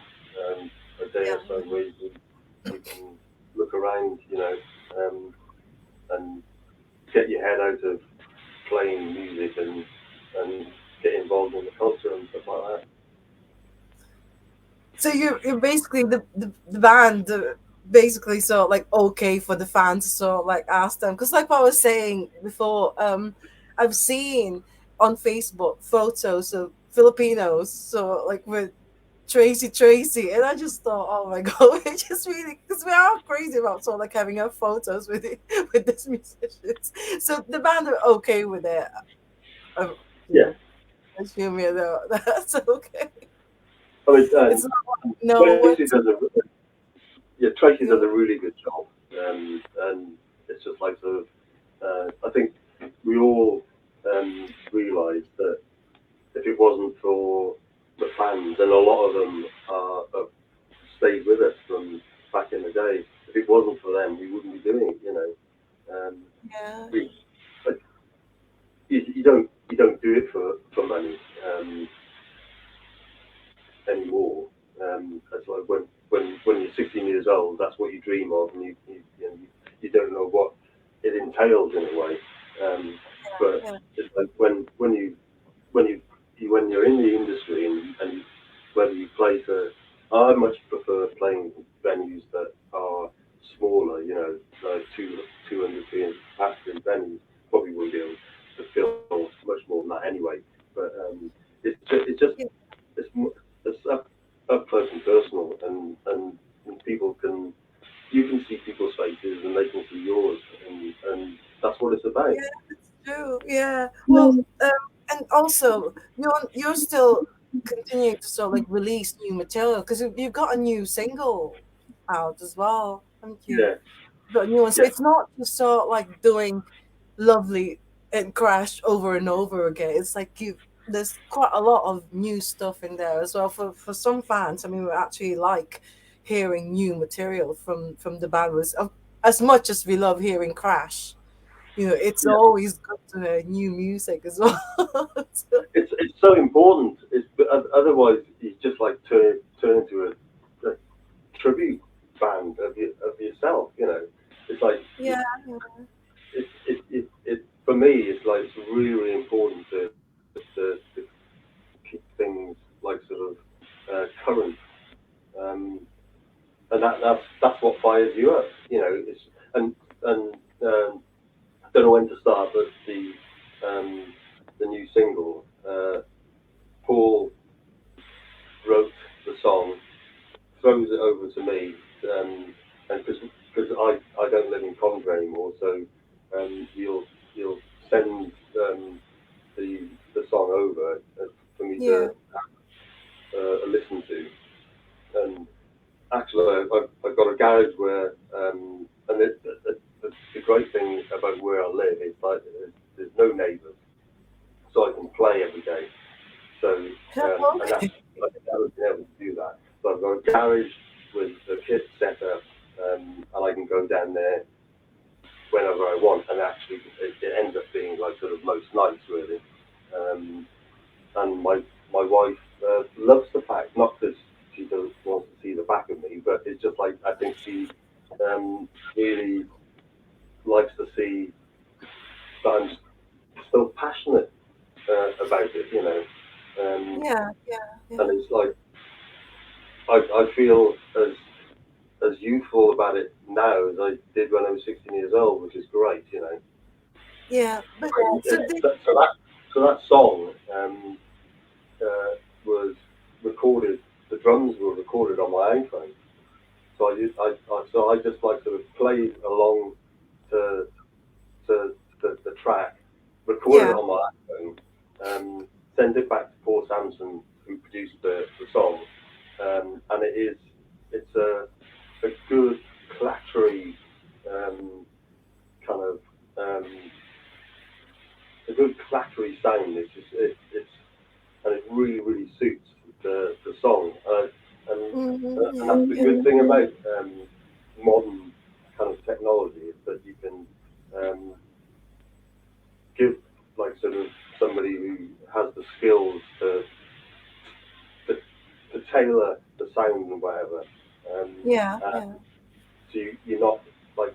a day or yeah, so where you can look around, you know. and get your head out of playing music and get involved in the culture and stuff like that. So you're basically the band basically sort of like okay for the fans to sort of like ask them, because like what I was saying before, I've seen on Facebook photos of Filipinos so like with Tracy, and I just thought, oh my god, it's just really, because we are crazy about sort of like having our photos with it with these musicians. So the band are okay with it. Um, you Yeah, know, assume you know that's okay. I mean, It's not like no Tracy what. does a Tracy Yeah. does a really good job, and it's just like sort of I think we all realise that if it wasn't for the fans, and a lot of them have stayed with us from back in the day. If it wasn't for them, we wouldn't be doing it. Yeah. We like, you don't do it for money anymore. It's like when you're 16 years old, that's what you dream of, and you don't know what it entails in a way. Um, but Yeah. it's like when you, when you're in the industry and whether you play for, I much prefer playing venues that are smaller, like 200, 300 capacity venues. Probably will be able to fill much more than that anyway. But it's just Yeah. it's up close and personal, and people can, you can see people's faces and they can see yours, and that's what it's about. Yeah, it's true. Yeah. Well, and also you're still continuing to sort of like release new material because you've got a new single out as well, haven't you? Yeah, You've got a new one, so yeah, it's not just sort of like doing Lovely and Crash over and over again. It's like you there's quite a lot of new stuff in there as well for some fans. I mean, we actually like hearing new material from the band. Was as much as we love hearing Crash, it's yeah. always good to hear new music as well. So, It's so important. Otherwise you just like turn into a tribute band of yourself. It's like yeah, for me. It's like it's really, really important to keep things like sort of current, um, and that's what fires you up. It's and I don't know when to start, but the new single, Paul wrote the song, throws it over to me, and because I don't live in Coventry anymore, so you'll send the song over for me to yeah, listen to. And actually, I've got a garage where, and the great thing about where I live is like there's no neighbours, so I can play every day. So and that's, okay, I've never been able to do that. So I've got a garage with the kit set up, and I can go down there whenever I want. And actually, it ends up being like sort of most nights really. Um, and my wife loves the fact, not because she doesn't want to see the back of me, but it's just like I think she really likes to see that I'm still passionate about it. yeah, yeah, yeah, And it's like I feel as youthful about it now as I did when I was 16 years old, which is great. yeah. But so they, So that song was recorded. The drums were recorded on my iPhone. So I just like sort of played along to the track, recorded it yeah, on my iPhone, sent it back to Paul Sampson, who produced the song, and it's a good clattery kind of um, a good clattery sound. And it really, really suits the song. And that's the yeah, good thing about modern kind of technology, is that you can um, give like sort of somebody who has the skills to tailor the sound and whatever. Um, yeah, uh, yeah, so you're not like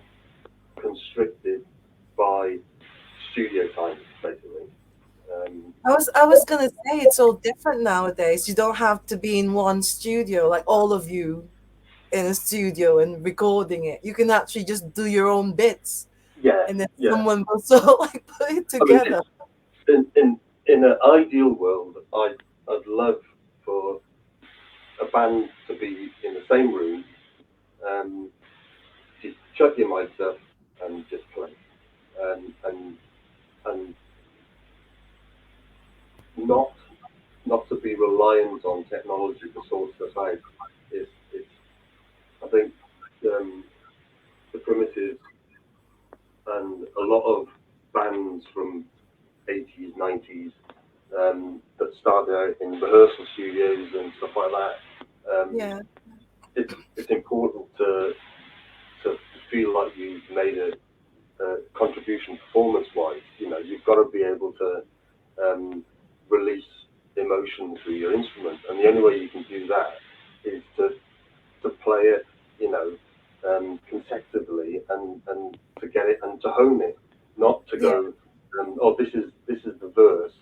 I was gonna say it's all different nowadays. You don't have to be in one studio, like all of you in a studio and recording it. You can actually just do your own bits, Yeah, and then yeah. someone will sort of like put it I mean, together. in an ideal world, I'd love for a band to be in the same room, um, just chuck your mics up and just play, and not not to be reliant on technology to sort stuff out. It's I think um, the Primitives and a lot of bands from 80s, 90s that started out in rehearsal studios and stuff like that. Yeah, It's important to feel like you've made a contribution performance wise. You know, you've got to be able to um, release emotion through your instrument, and the only way you can do that is to play it, you know, consecutively and to get it and to hone it, not to yeah, go, oh, this is the verse,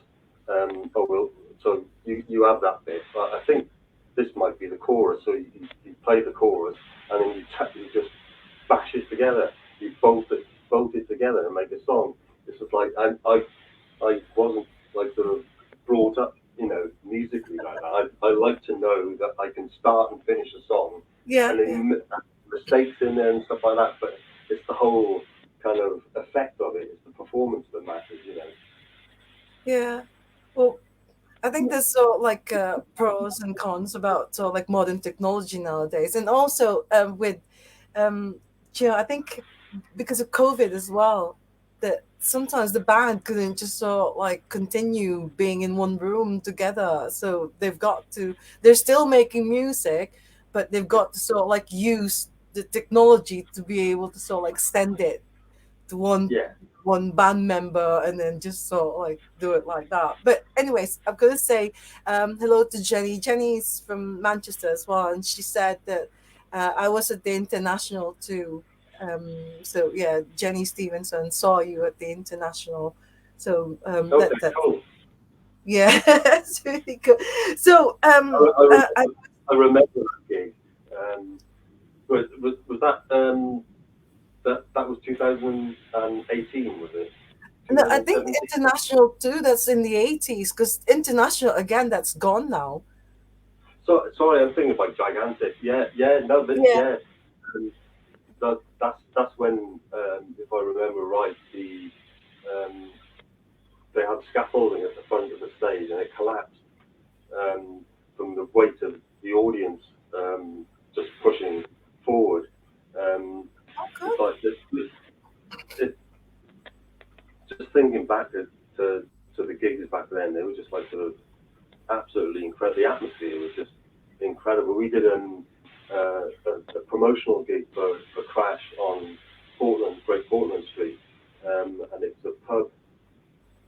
oh well, so you have that bit. But I think this might be the chorus, so you play the chorus and then you just bash it together, you bolt it together and make a song. It's just like I wasn't like sort of brought up, you know, musically like that. I like to know that I can start and finish a song, yeah, and yeah, then mistakes in there and stuff like that. But it's the whole kind of effect of it. It's the performance that matters, you know. yeah. Well, I think there's so like pros and cons about so like modern technology nowadays, and also with um, I think because of COVID as well, that sometimes the band couldn't just sort of like continue being in one room together. So they're still making music, but they've got to sort of like use the technology to be able to sort of like send it to Yeah. one band member and then just sort of like do it like that. But anyways, I'm gonna say hello to Jenny. Jenny's from Manchester as well, and she said that I was at the International too. So yeah, Jenny Stevenson saw you at the International. So Okay. Cool. yeah, it's really good. So I, I, I remember, I remember that gig. Was that that was 2018? Was it no, I think 2017? International too. That's in the 80s because International again. That's gone now. So sorry, I'm thinking about Gigantic. Yeah, yeah, no, Yeah, yeah. Um, that's when, if I remember right, um, they had scaffolding at the front of the stage and it collapsed um, from the weight of the audience just pushing forward. Um, it's okay. like it, just thinking back to the gigs back then, they were just like sort of absolutely incredible. The atmosphere was just incredible. We did a promotional gig for Crash on Great Portland Street, and it's a pub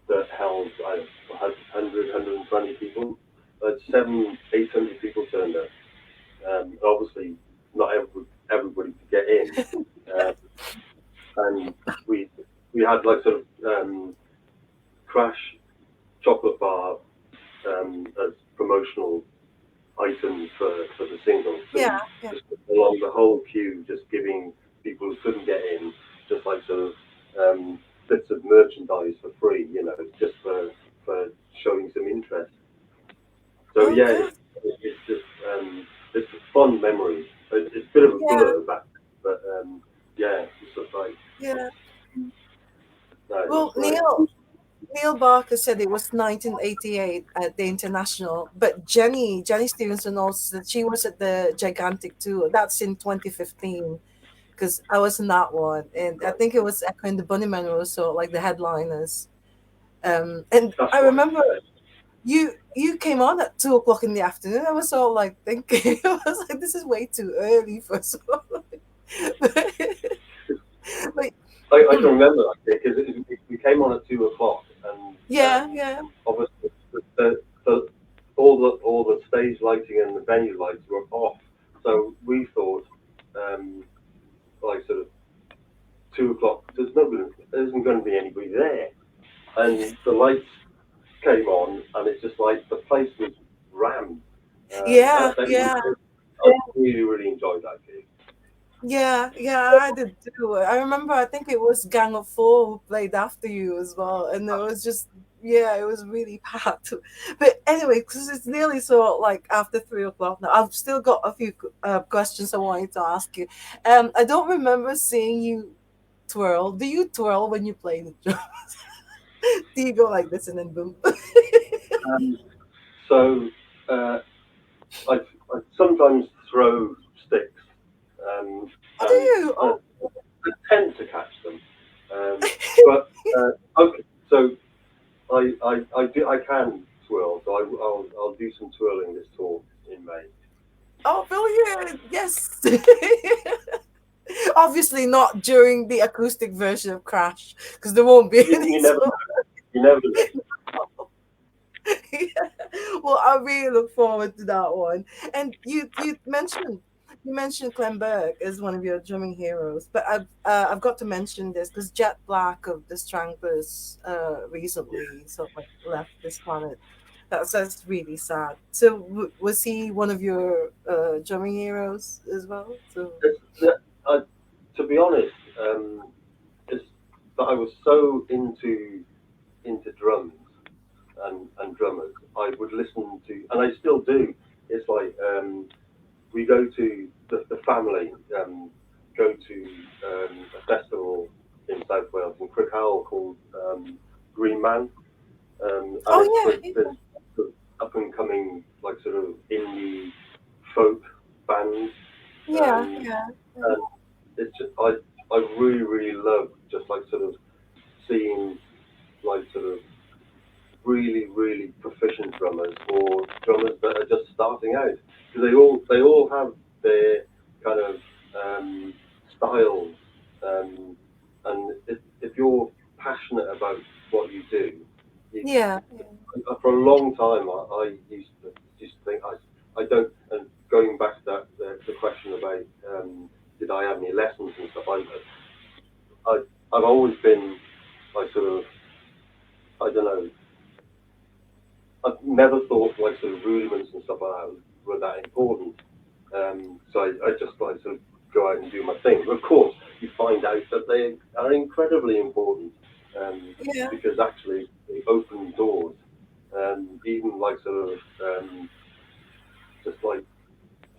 that held 100, people. Seven, 800 people turned up. Obviously, not everybody could get in, uh, and we had like sort of Crash chocolate bar as promotional items for the single. So Yeah, we yeah. just went along the whole queue, just giving people who couldn't get in, just like sort of bits of merchandise for free, you know, just for showing some interest. So Oh, yeah, good. it's just it's a fun memory. It's a bit of a Yeah, blur back, but yeah, it's just like yeah. no, it was Well, great. Neil Barker said it was 1988 at the International, but Jenny Stevenson also said she was at the Gigantic too. That's in 2015 because I was in that one, and I Right. think it was Echo and the Bunnymen were also like the headliners. And That's I right. remember you came on at 2 o'clock in the afternoon. I was all like thinking, I was like, this is way too early for so. But I can remember that because we came on at 2 o'clock, and yeah, yeah. obviously all the stage lighting and the venue lights were off. So we thought, um, like sort of 2 o'clock, there isn't going to be anybody there, and the lights. came on, and it's just like the place was rammed. Yeah, yeah. I really, really enjoyed that gig. Yeah, yeah, I did too. I remember, I think it was Gang of Four who played after you as well, and it was just, yeah, it was really packed. But anyway, because it's nearly so like after 3 o'clock now, I've still got a few questions I wanted to ask you. I don't remember seeing you twirl. Do you twirl when you play the drum? Do you go like this and then boom? Um, so uh, I sometimes throw sticks, Oh, do and you? Oh, I tend to catch them. But okay, so I can twirl, so I'll do some twirling this tour in May. oh, brilliant! Yes. Obviously not during the acoustic version of Crash, because there won't be any. You never you never know. Yeah. Well, I really look forward to that one. And you mentioned Clem Burke as one of your drumming heroes, but I've got to mention this because Jet Black of the Stranglers recently sort of like left this planet. That's really sad. So was he one of your drumming heroes as well? So I, to be honest, it's that I was so into drums and drummers. I would listen to, and I still do. It's like we go to the family go to a festival in South Wales in Crickhowell called Green Man, and it's oh with this sort of up and coming like sort of indie folk bands, yeah, um, yeah, and it's just I really really love just like sort of seeing like sort of really really proficient drummers or drummers that are just starting out because they all have their kind of styles, um, and if you're passionate about what you do, you, yeah, for a long time I used to think I don't, and going back to that the question about did I have any lessons and stuff, I I've always been like sort of I don't know, I've never thought like sort of rudiments and stuff like that were that important. So I just like sort of go out and do my thing. But of course, you find out that they are incredibly important, yeah. because actually they open doors. Even like sort of just like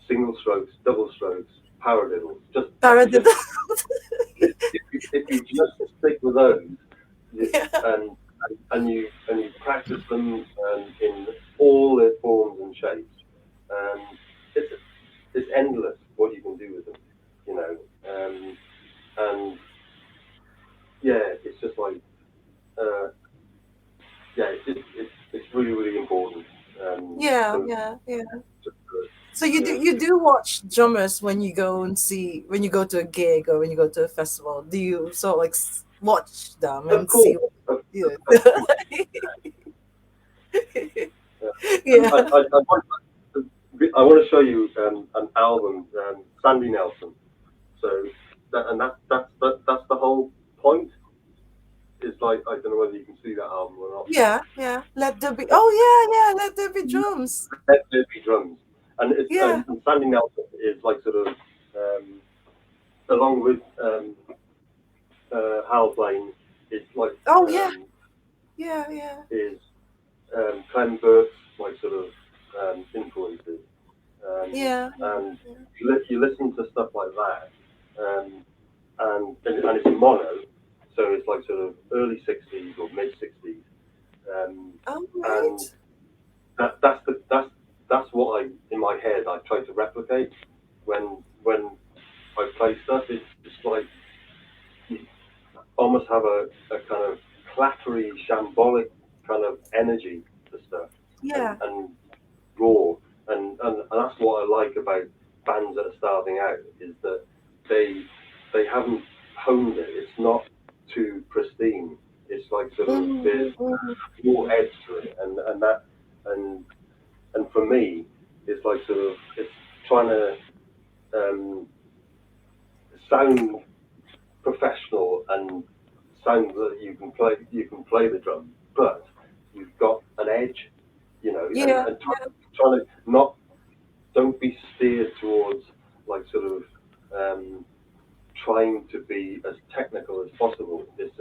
single strokes, double strokes, paradiddles. Just Paradiddle. if you just stick with those, Yeah. and and you practice them in all their forms and shapes, um, it's it's endless what you can do with them, you know. And yeah, it's just like uh, yeah, it's really really important. Yeah, So yeah, yeah. just So you do watch drummers when you go and see when you go to a gig or when you go to a festival. Do you sort of like watch them of and see course, what of, you of do? course, yeah. And Yeah. I want to show you an album, Sandy Nelson. So that's the whole point. It's like I don't know whether you can see that album or not. Yeah, yeah. Let there be. Oh yeah, yeah. Let there be drums. There'd be drums, and it's Yeah. and Sandy Nelson is like sort of along with Hal Blaine. It's like Oh yeah, yeah, yeah, is Clem Burke's like sort of influences, yeah, and yeah. you listen to stuff like that, and it's mono, so it's like sort of early '60s or mid '60s, All and right. that's what I in my head I try to replicate when I play stuff. It's like you almost have a kind of clattery, shambolic kind of energy to stuff, Yeah. and raw, and that's what I like about bands that are starting out is that they they haven't honed it. It's not too pristine. It's like sort of there's Mm-hmm. more edge to it, and that and and for me, it's like sort of it's trying to um, sound professional and sound that you can play the drum, but you've got an edge, you know, Yeah. and trying to not don't be steered towards like sort of um, trying to be as technical as possible. It's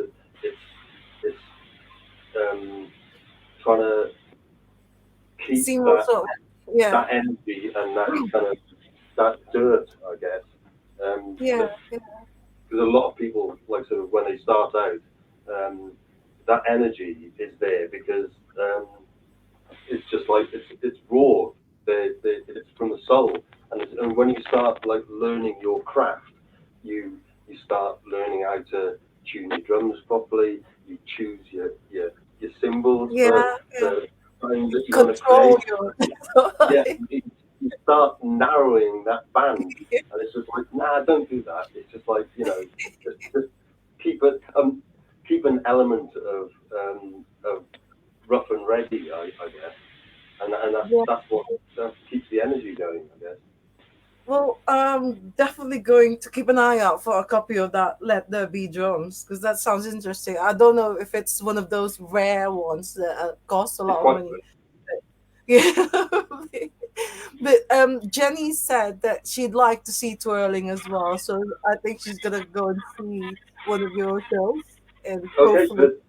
trying to keep Seem also. Yeah. that energy and that kind of that dirt, I guess. Yeah. Because a lot of people like sort of when they start out, um, that energy is there because it's just like it's raw. It's from the soul, and when you start like learning your craft, you start learning how to tune your drums properly. You choose your cymbals for Yeah. Yeah. the time that you want to play. Control your. Yeah, you start narrowing that band, and it's just like, nah, don't do that. It's just like just keep it keep an element of rough and ready, I guess, and Yeah. that's what that keeps the energy going, I guess. Well, I'm definitely going to keep an eye out for a copy of that Let There Be Drums because that sounds interesting. I don't know if it's one of those rare ones that cost a It's lot of quite money. good. Yeah. But Jenny said that she'd like to see twirling as well, so I think she's gonna go and see one of your shows and Okay, hopefully good.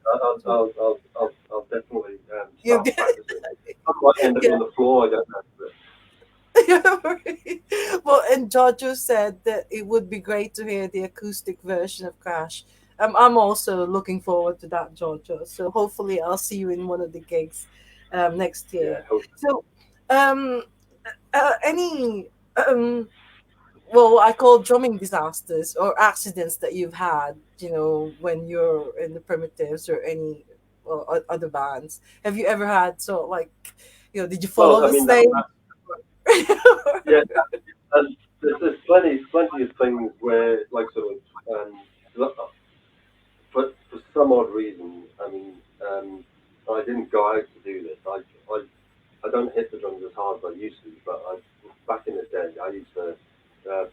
I'll definitely you start get. practicing. I might end up Yeah. on the floor. I don't know. But Well, and Giorgio said that it would be great to hear the acoustic version of Crash. I'm also looking forward to that, Giorgio. So hopefully I'll see you in one of the gigs next yeah, year. So, um, any well, I call drumming disasters or accidents that you've had, when you're in the Primitives or any other bands. Have you ever had like, did you fall well, off I the mean stage? yeah, and there's plenty of things where like sort of for some odd reason, I mean, I didn't go out to do this. I don't hit the drums as hard as I used to, but back in the day, I used to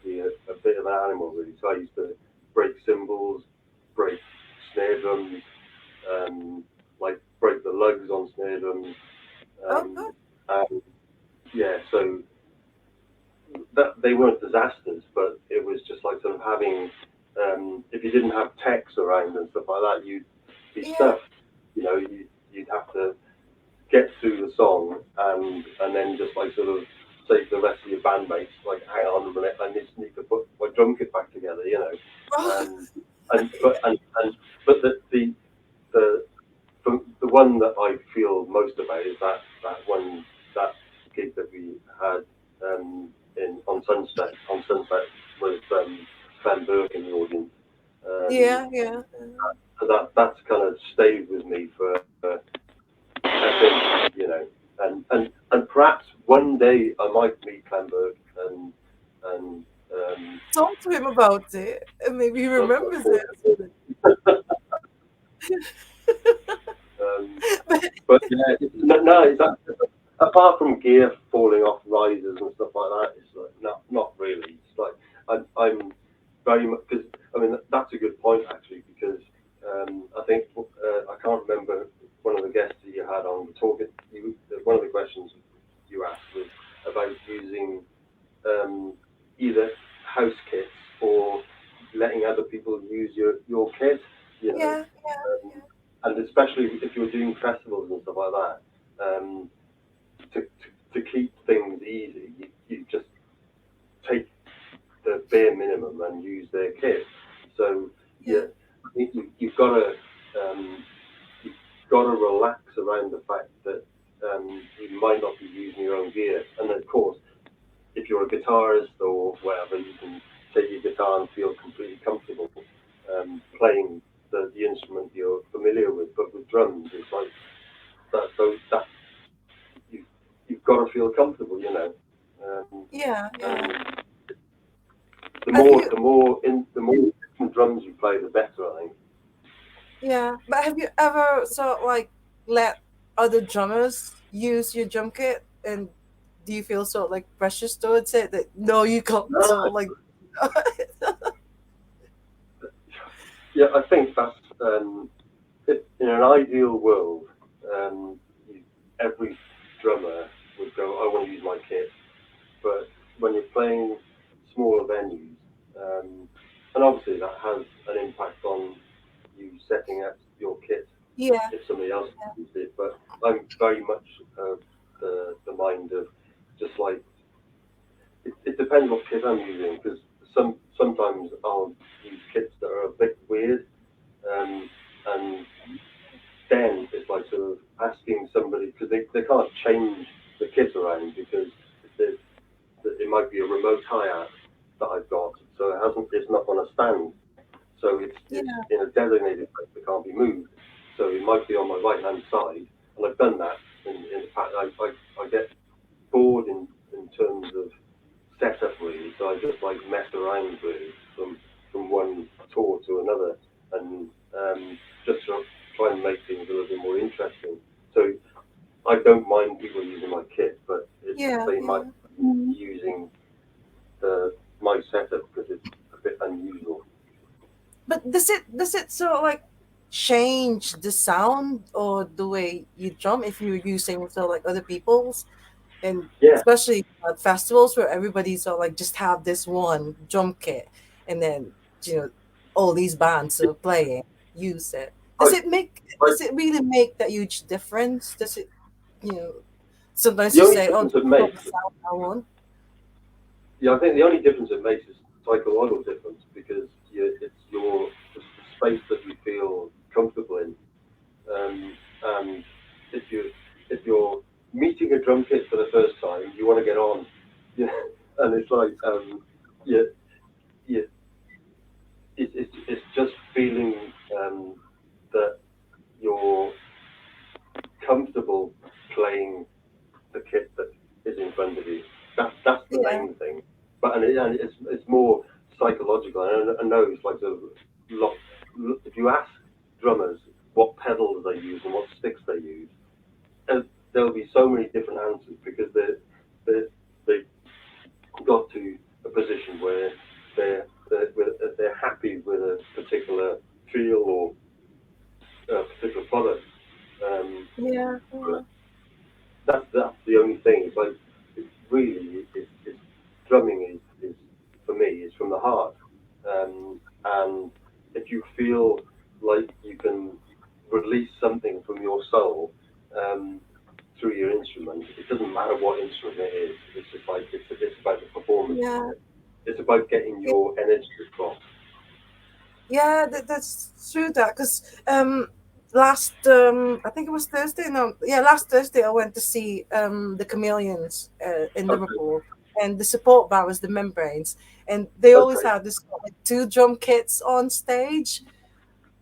be a bit of an animal, really. So I used to break cymbals, break snare drums, like break the lugs on snare drums. Oh, Um, good. and yeah, so that they weren't disasters, but it was just like sort of having, if you didn't have techs around and stuff like that, you'd be Yeah. stuffed. You know, you'd have to get through the song and then just like sort of say to the rest of your bandmates, like, hang on a minute, I just need to put my drum kit back together, you know. Oh, Um, but the the one that I feel most about is that gig that we had in on Sunset with Van Burke in the audience. Um, yeah, yeah. so that's kind of stayed with me for I think and perhaps one day I might meet Van Burke and Talk to him about it, and maybe he but, remembers it. um, but yeah, no, it's apart from gear falling off risers and stuff like that, it's like not really. It's like I'm very much because I mean that's a good point actually because I think I can't remember one of the guests that you had on talking. One of the questions you asked was about using um, either house kits or letting other people use your kit, you know, Yeah, and especially if you're doing festivals and stuff like that. Um, to keep things easy, you just take the bare minimum and use their kit. So yeah, yeah, I think you've got to um, you've got to relax around the fact that you might not be using your own gear. And of course, if you're a guitarist or whatever, you can take your guitar and feel completely comfortable playing the instrument you're familiar with. But with drums, it's like that. That you you've got to feel comfortable, you know. yeah, And yeah. the Have more you, the more different drums you play, the better, I think. yeah, but have you ever sort of like let other drummers use your drum kit, and do you feel sort of like precious towards it that no, you can't No, sort of like, yeah, I think that's in an ideal world, um, you, every drummer would go, I want to use my kit. But when you're playing smaller venues, and obviously that has an impact on you setting up your kit Yeah. if somebody else uses it. But I'm very much of the mind of just like it depends what kit I'm using because sometimes I'll use kits that are a bit weird, um, and then it's like sort of asking somebody because they can't change the kit around because there's, it might be a remote hi-hat that I've got, so it's not on a stand, so it's Yeah. in a designated place that can't be moved. So it might be on my right hand side, and I've done that in the past. I get bored in terms of setup really, so I just like mess around really from one tour to another, and just sort of try and make things a little bit more interesting. So I don't mind people using my kit, but Yeah. they might Yeah. be using my setup because it's a bit unusual. But does it sort of like change the sound or the way you drum if you're using sort of like other people's, and Yeah, especially at festivals where everybody sort of like just have this one drum kit, and then you know all these bands are playing use it. I, I Does it really make that huge difference? Does it, you know, sometimes the you only say, oh, difference this it is not makes, the sound I want. yeah, I think the only difference it makes is psychological difference because it's it's the space that you feel comfortable in. And if you're meeting a drum kit for the first time, you want to get on, yeah, and it's like yeah, yeah, it's just feeling that you're comfortable playing the kit that is in front of you. That's the Yeah. main thing. But and it's more psychological. And I know it's like a lot. If you ask drummers what pedals they use and what sticks they use, and there'll be so many different answers because they they've got to a position where they're happy with a particular feel or a particular product. Um, Yeah. but that's the only thing. It's like it's really it's drumming is for me is from the heart, and if you feel like you can release something from your soul um, through your instrument, it doesn't matter what instrument it is. It's just like it's about the performance, Yeah. isn't it? It's about getting Yeah. your energy across. Yeah, that's true. That because last I think it was Thursday. No, yeah, last Thursday I went to see the Chameleons in Okay, Liverpool, and the support band was the Membranes, and they always okay, have this like, two drum kits on stage,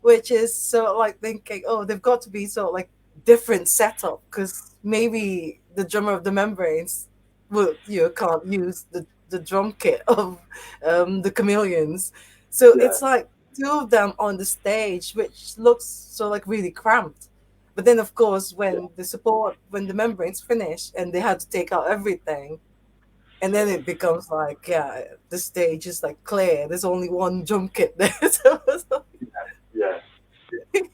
which is sort of like thinking, oh, they've got to be sort of like different setup because maybe the drummer of the Membranes will can't use the drum kit of the Chameleons, so yeah, it's like two of them on the stage, which looks so like really cramped. But then, of course, yeah, when the Membranes finish and they had to take out everything, and then yeah, it becomes like, yeah, the stage is like clear. There's only one drum kit there. So it's yeah. like,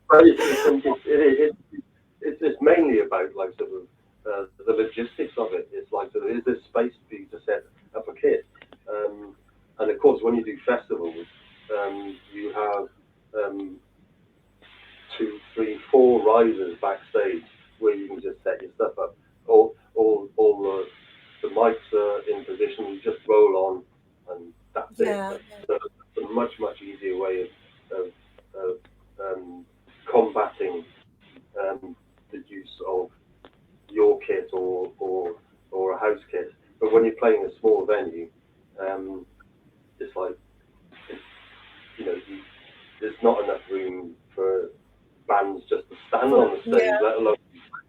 But it's mainly about like sort of the logistics of it. It's like sort of is there space for you to set up a kit? And of course, when you do festivals, you have um, two, three, four risers backstage where you can just set your stuff up. All the mics are in position. You just roll on, and that's it. yeah, So it's a much easier way of, of combating the use of your kit or a house kit. But when you're playing a small venue, um, it's like it's, there's not enough room for bands just to stand for, on the stage, yeah, let alone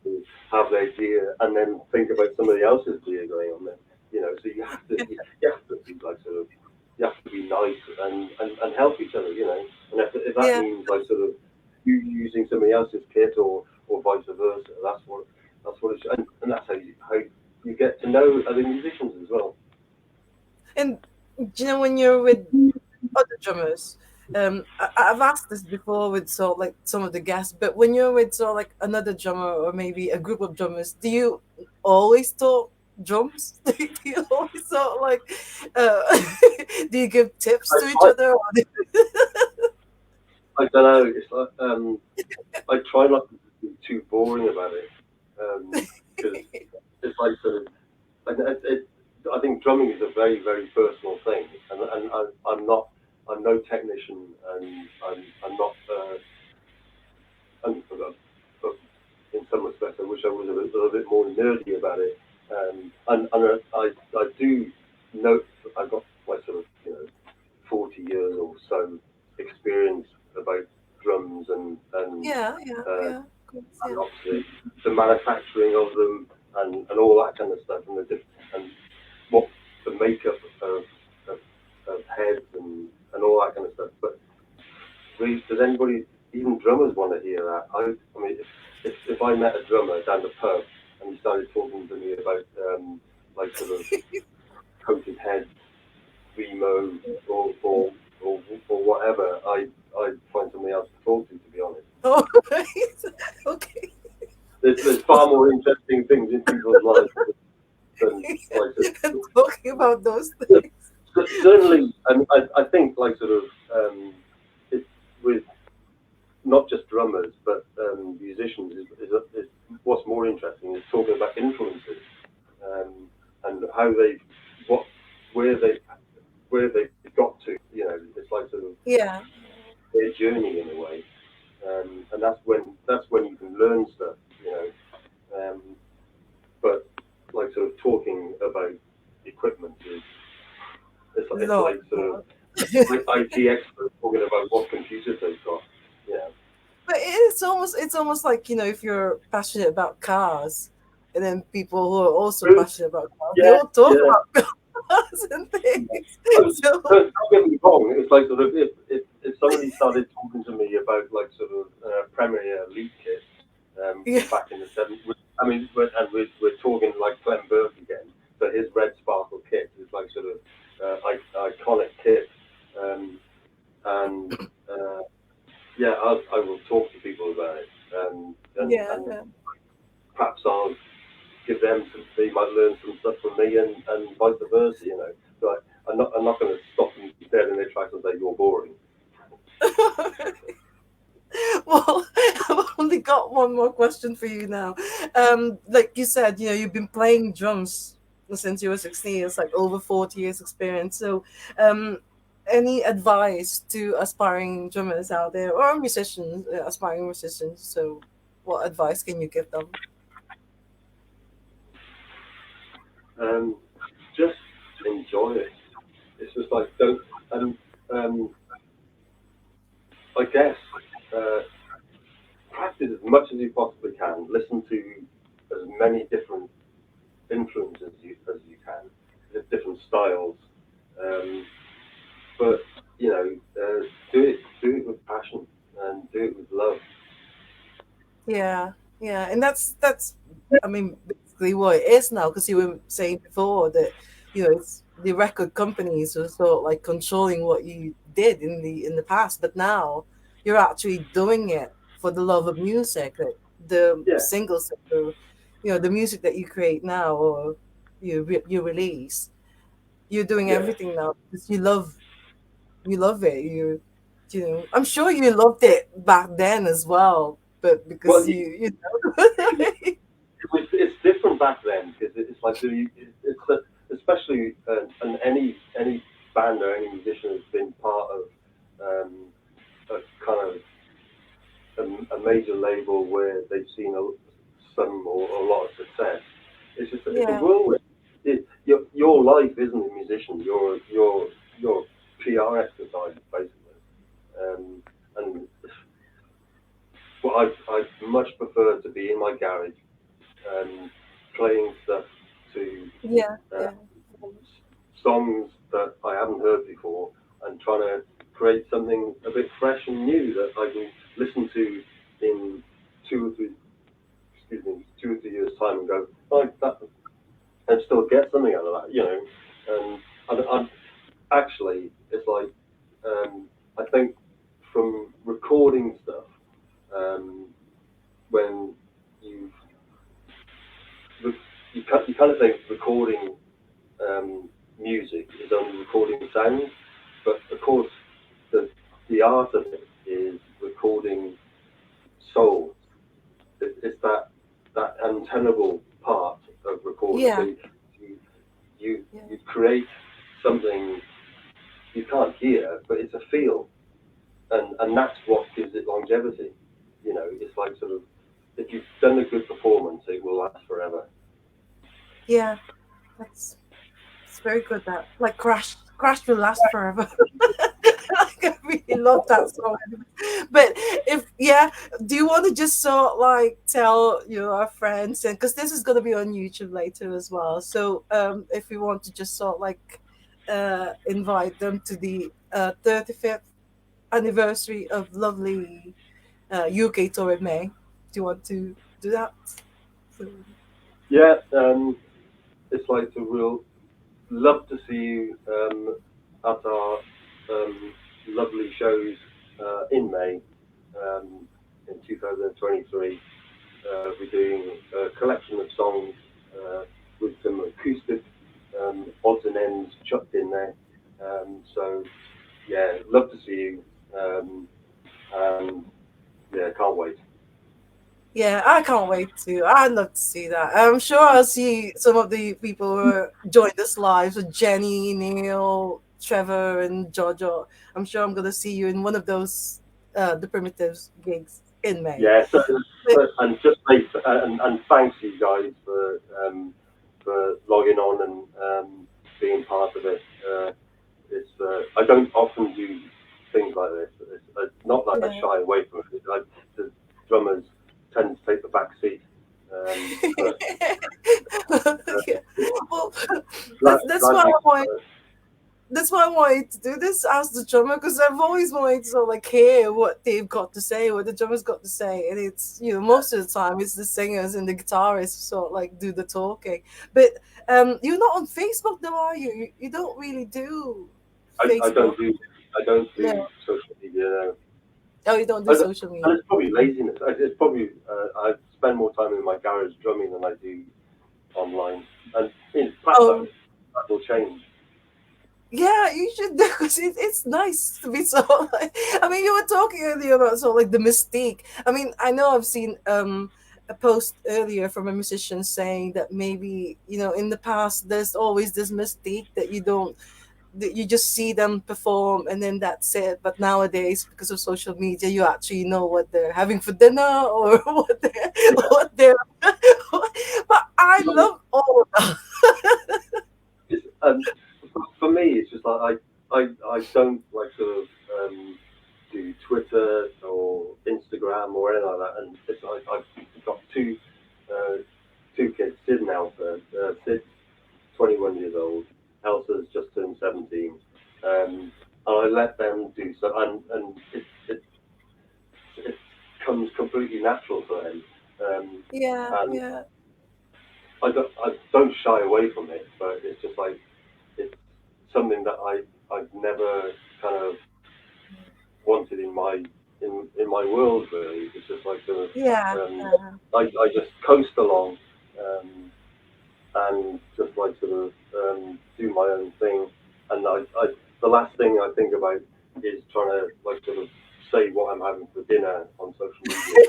to have their gear and then think about somebody else's gear going on there. So you have to be like sort of you have to be nice and help each other. And if that yeah. means like sort of you using somebody else's kit or vice versa, that's what it should, and that's how you get to know other musicians as well. And when you're with other drummers, I've asked this before with sort of like some of the guests, but when you're with sort of like another drummer or maybe a group of drummers, do you always talk drums? Do you always sort of like, uh, do you give tips I to each try. other? Or I don't know. It's like I try not to be too boring about it, because it's like sort of. I think drumming is a very, very personal thing, and I'm not. I'm no technician, and I'm not. And in some respects, I wish I was a little bit more nerdy about it. And I do note I've got my sort of 40 years or so experience about drums yeah, yeah, uh, yeah, of course, and yeah, obviously the manufacturing of them and all that kind of stuff and what the makeup of, of heads and all that kind of stuff. But really, does anybody, even drummers, want to hear that? I mean, if I met a drummer down the pub and he started talking to me about like sort of coated heads, Remo, or or or whatever, I'd find something else to talk to be honest. all right, okay. There's far more interesting things in people's lives than like Talking about those so, things. certainly, and I think like sort of it, with not just drummers but musicians is what's more interesting is talking about influences, um, and how they what where they where they've got to. It's like sort of Yeah, their journey in a way, and that's when you can learn stuff. But like sort of talking about equipment is it's Lord, like sort of Lord. like IT experts talking about what computers they've got. Yeah, But it's almost like, if you're passionate about cars, and then people who are also true. passionate about cars, they Yeah, all talk yeah. about cars and things. So Don't get me wrong. It's like sort of if somebody started talking to me about like sort of Premier Elite kit yeah, from back in the 70s. I mean, we're talking like Glenn Burke again. So his Red Sparkle kit is like sort of iconic kit, um, and uh, yeah, I will talk to people about it, yeah, and yeah. perhaps I'll give them some. They might learn some stuff from me, and vice versa. So I'm not going to stop them dead in their tracks and say you're boring. Well, I've only got one more question for you now. Like you said, you've been playing drums since you were 16. It's like over 40 years experience. So, um, any advice to aspiring drummers out there or musicians, aspiring musicians? So, what advice can you give them? Um, just enjoy it. It's just like don't and I guess uh, practice as much as you possibly can. Listen to as many different influences as you can, different styles. Um, but do it with passion and do it with love. Yeah, yeah, and that's, I mean, basically what it is now. Because you were saying before that it's the record companies who sort of like controlling what you did in the past, but now you're actually doing it for the love of music. Like the Yeah, singles, the music that you create now or you release, you're doing yeah. everything now because you love it. I'm sure you loved it back then as well, but Well, because you know. it's different back then because it's like especially and any band or any musician has been part of a kind of a major label where they've seen some or a lot of success. It's a Yeah, whirlwind. Your life isn't a musician. Your PR exercise basically. And well, I much prefer to be in my garage playing stuff to yeah, uh, yeah, songs that I haven't heard before and trying to create something a bit fresh and new that I can listen to in 2 or 3 years time and go like that and still get something out of that. And actually it's like I think recording stuff, when you you kind of think recording music is only recording sound, but of course the art of it is recording soul. It's that untenable part of recording. So Yeah. you create something you can't hear, but it's a feel, and that's what gives it longevity. It's like sort of, if you've done a good performance, it will last forever. Yeah. That's it's very good. That like Crash will last forever. Like, I really love that song. But if yeah, do you want to just sort like tell your friends, and because this is gonna be on YouTube later as well. So if you want to just sort like invite them to the 35th anniversary of lovely UK tour in May. Do you want to do that? So, Yeah, it's like we'll love to see you at our lovely shows in May in 2023. We're doing a collection of songs with some acoustic odds and ends chucked in there. So yeah, love to see you, and yeah, can't wait. yeah, I can't wait to. I'd love to see that. I'm sure I'll see some of the people who joined us live. So Jenny, Neil, Trevor, and Jojo. I'm sure I'm gonna see you in one of those the Primitives gigs in May. Yeah, and just say, and thanks you guys for logging on and being part of it. It's I don't often do things like this. It's not that I Yeah. shy away from it. The drummers tend to take the back seat. But Yeah. yeah, Well, that's glad why we, I wanted. That's why I wanted to do this as the drummer because I've always wanted to sort of like hear what they've got to say, what the drummers got to say, and it's most of the time it's the singers and the guitarists who sort of like do the talking. But you're not on Facebook though, are you? You don't really do I Facebook. don't do No. social media. No. Oh, you don't do I don't, social media. and it's probably laziness. It's probably I spend more time in my garage drumming than I do online, and perhaps Oh, that will change. yeah, you should do because it's nice to be so. Like, I mean, you were talking earlier about sort of like the mystique. I mean, I know I've seen a post earlier from a musician saying that maybe in the past there's always this mystique that you don't that you just see them perform and then that's it. But nowadays, because of social media, you actually know what they're having for dinner or what they're. But I Yeah. love all of that. It's, for me, it's just like I don't like sort of do Twitter or Instagram or anything like that. And it's like I've got uh, two kids, Sid and Elsa. Sid's 21 years old. Elsa's just turned 17. And I let them do so, and it comes completely natural to them. Yeah, And yeah. I don't shy away from it, but it's just like it's something that I've never kind of wanted in my world really. It's just like sort of Yeah, um, yeah, I just coast along, um, and just like sort of do my own thing. And the last thing I think about is trying to like sort of say what I'm having for dinner on social media.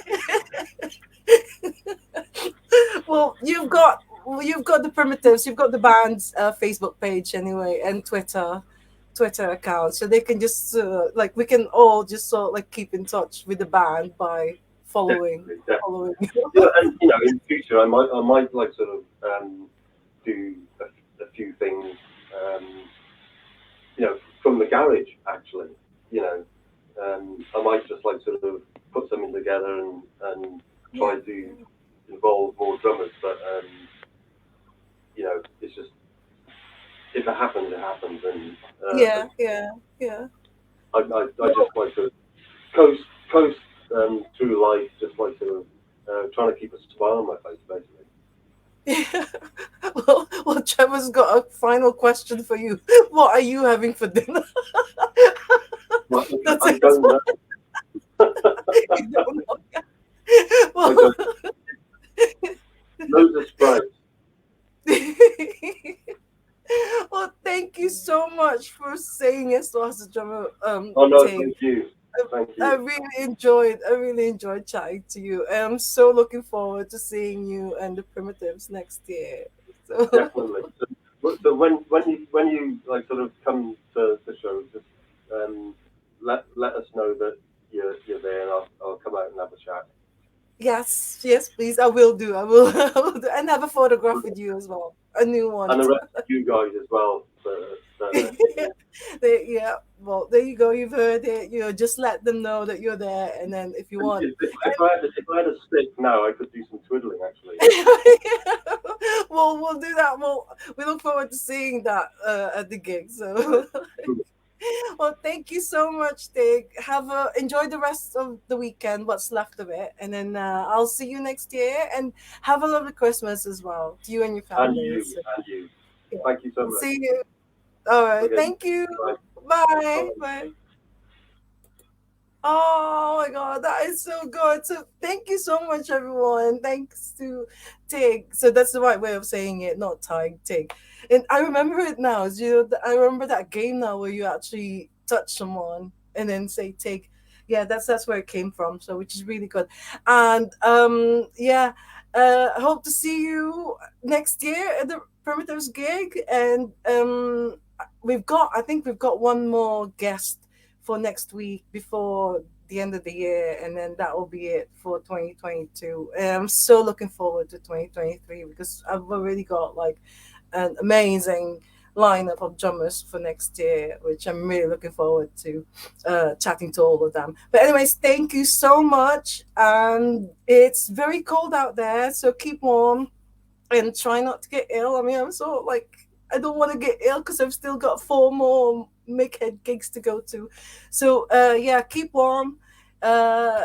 well, you've got the primitives, you've got the band's Facebook page anyway, and Twitter account, so they can just like we can all just sort of like keep in touch with the band by following Definitely, definitely. following. And in future I might like sort of do a few things, um, from the garage actually. You know, I might just like sort of put something together and Yeah, try to involve more drummers. But it's just if it happens, it happens, and yeah, yeah, yeah. I just like to coast coast through life, just like sort of trying to keep a smile on my face, basically. Yeah. Well, Trevor's got a final question for you. What are you having for dinner? Well, That's I it. don't know. You don't know. I Well, got loads of sprites. well, thank you so much for saying yes to us, drummer Oh no, Tig. thank you, thank I you. really enjoyed. I really enjoyed chatting to you. I'm so looking forward to seeing you and the Primitives next year. So Definitely. So when you like sort of come to the show, just let us know that you're there, and I'll come out and have a chat. yes, yes, please. I will do. I will. I will do. And have a photograph with you as well. A new one. And the rest of you guys as well that are here. Yeah. Well, there you go. You've heard it. Just let them know that you're there, and then if you And want. if I had a stick now, I could do some twiddling actually. Well, we'll do that. We look forward to seeing that at the gig. So, well, thank you so much, Dick. Enjoy the rest of the weekend, what's left of it, and then I'll see you next year. And have a lovely Christmas as well to you and your And families. you, and you. Yeah. Thank you so much. See you. All right. Okay. Thank you. Bye. Bye. Bye. Bye. Oh my god, that is so good. So thank you so much, everyone. Thanks to Tig. So that's the right way of saying it, not Tig, Tig. And I remember it now. I remember that game now where you actually touch someone and then say Tig. Yeah, that's where it came from. So which is really good. And yeah, I hope to see you next year at the Primitives gig. And I think we've got one more guest for next week before the end of the year, and then that will be it for 2022. And I'm so looking forward to 2023 because I've already got like an amazing lineup of drummers for next year, which I'm really looking forward to chatting to all of them. But anyways, thank you so much. And it's very cold out there, so keep warm and try not to get ill. I mean, I'm so like I don't want to get ill because I've still got 4 more make head gigs to go to. So yeah, keep warm. Uh,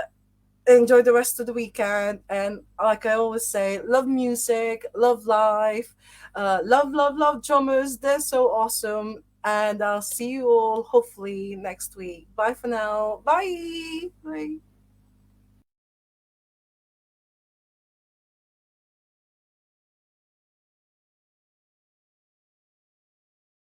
Enjoy the rest of the weekend, and like I always say, love music, love life, love drummers. They're so awesome. And I'll see you all hopefully next week. Bye for now. Bye. Bye.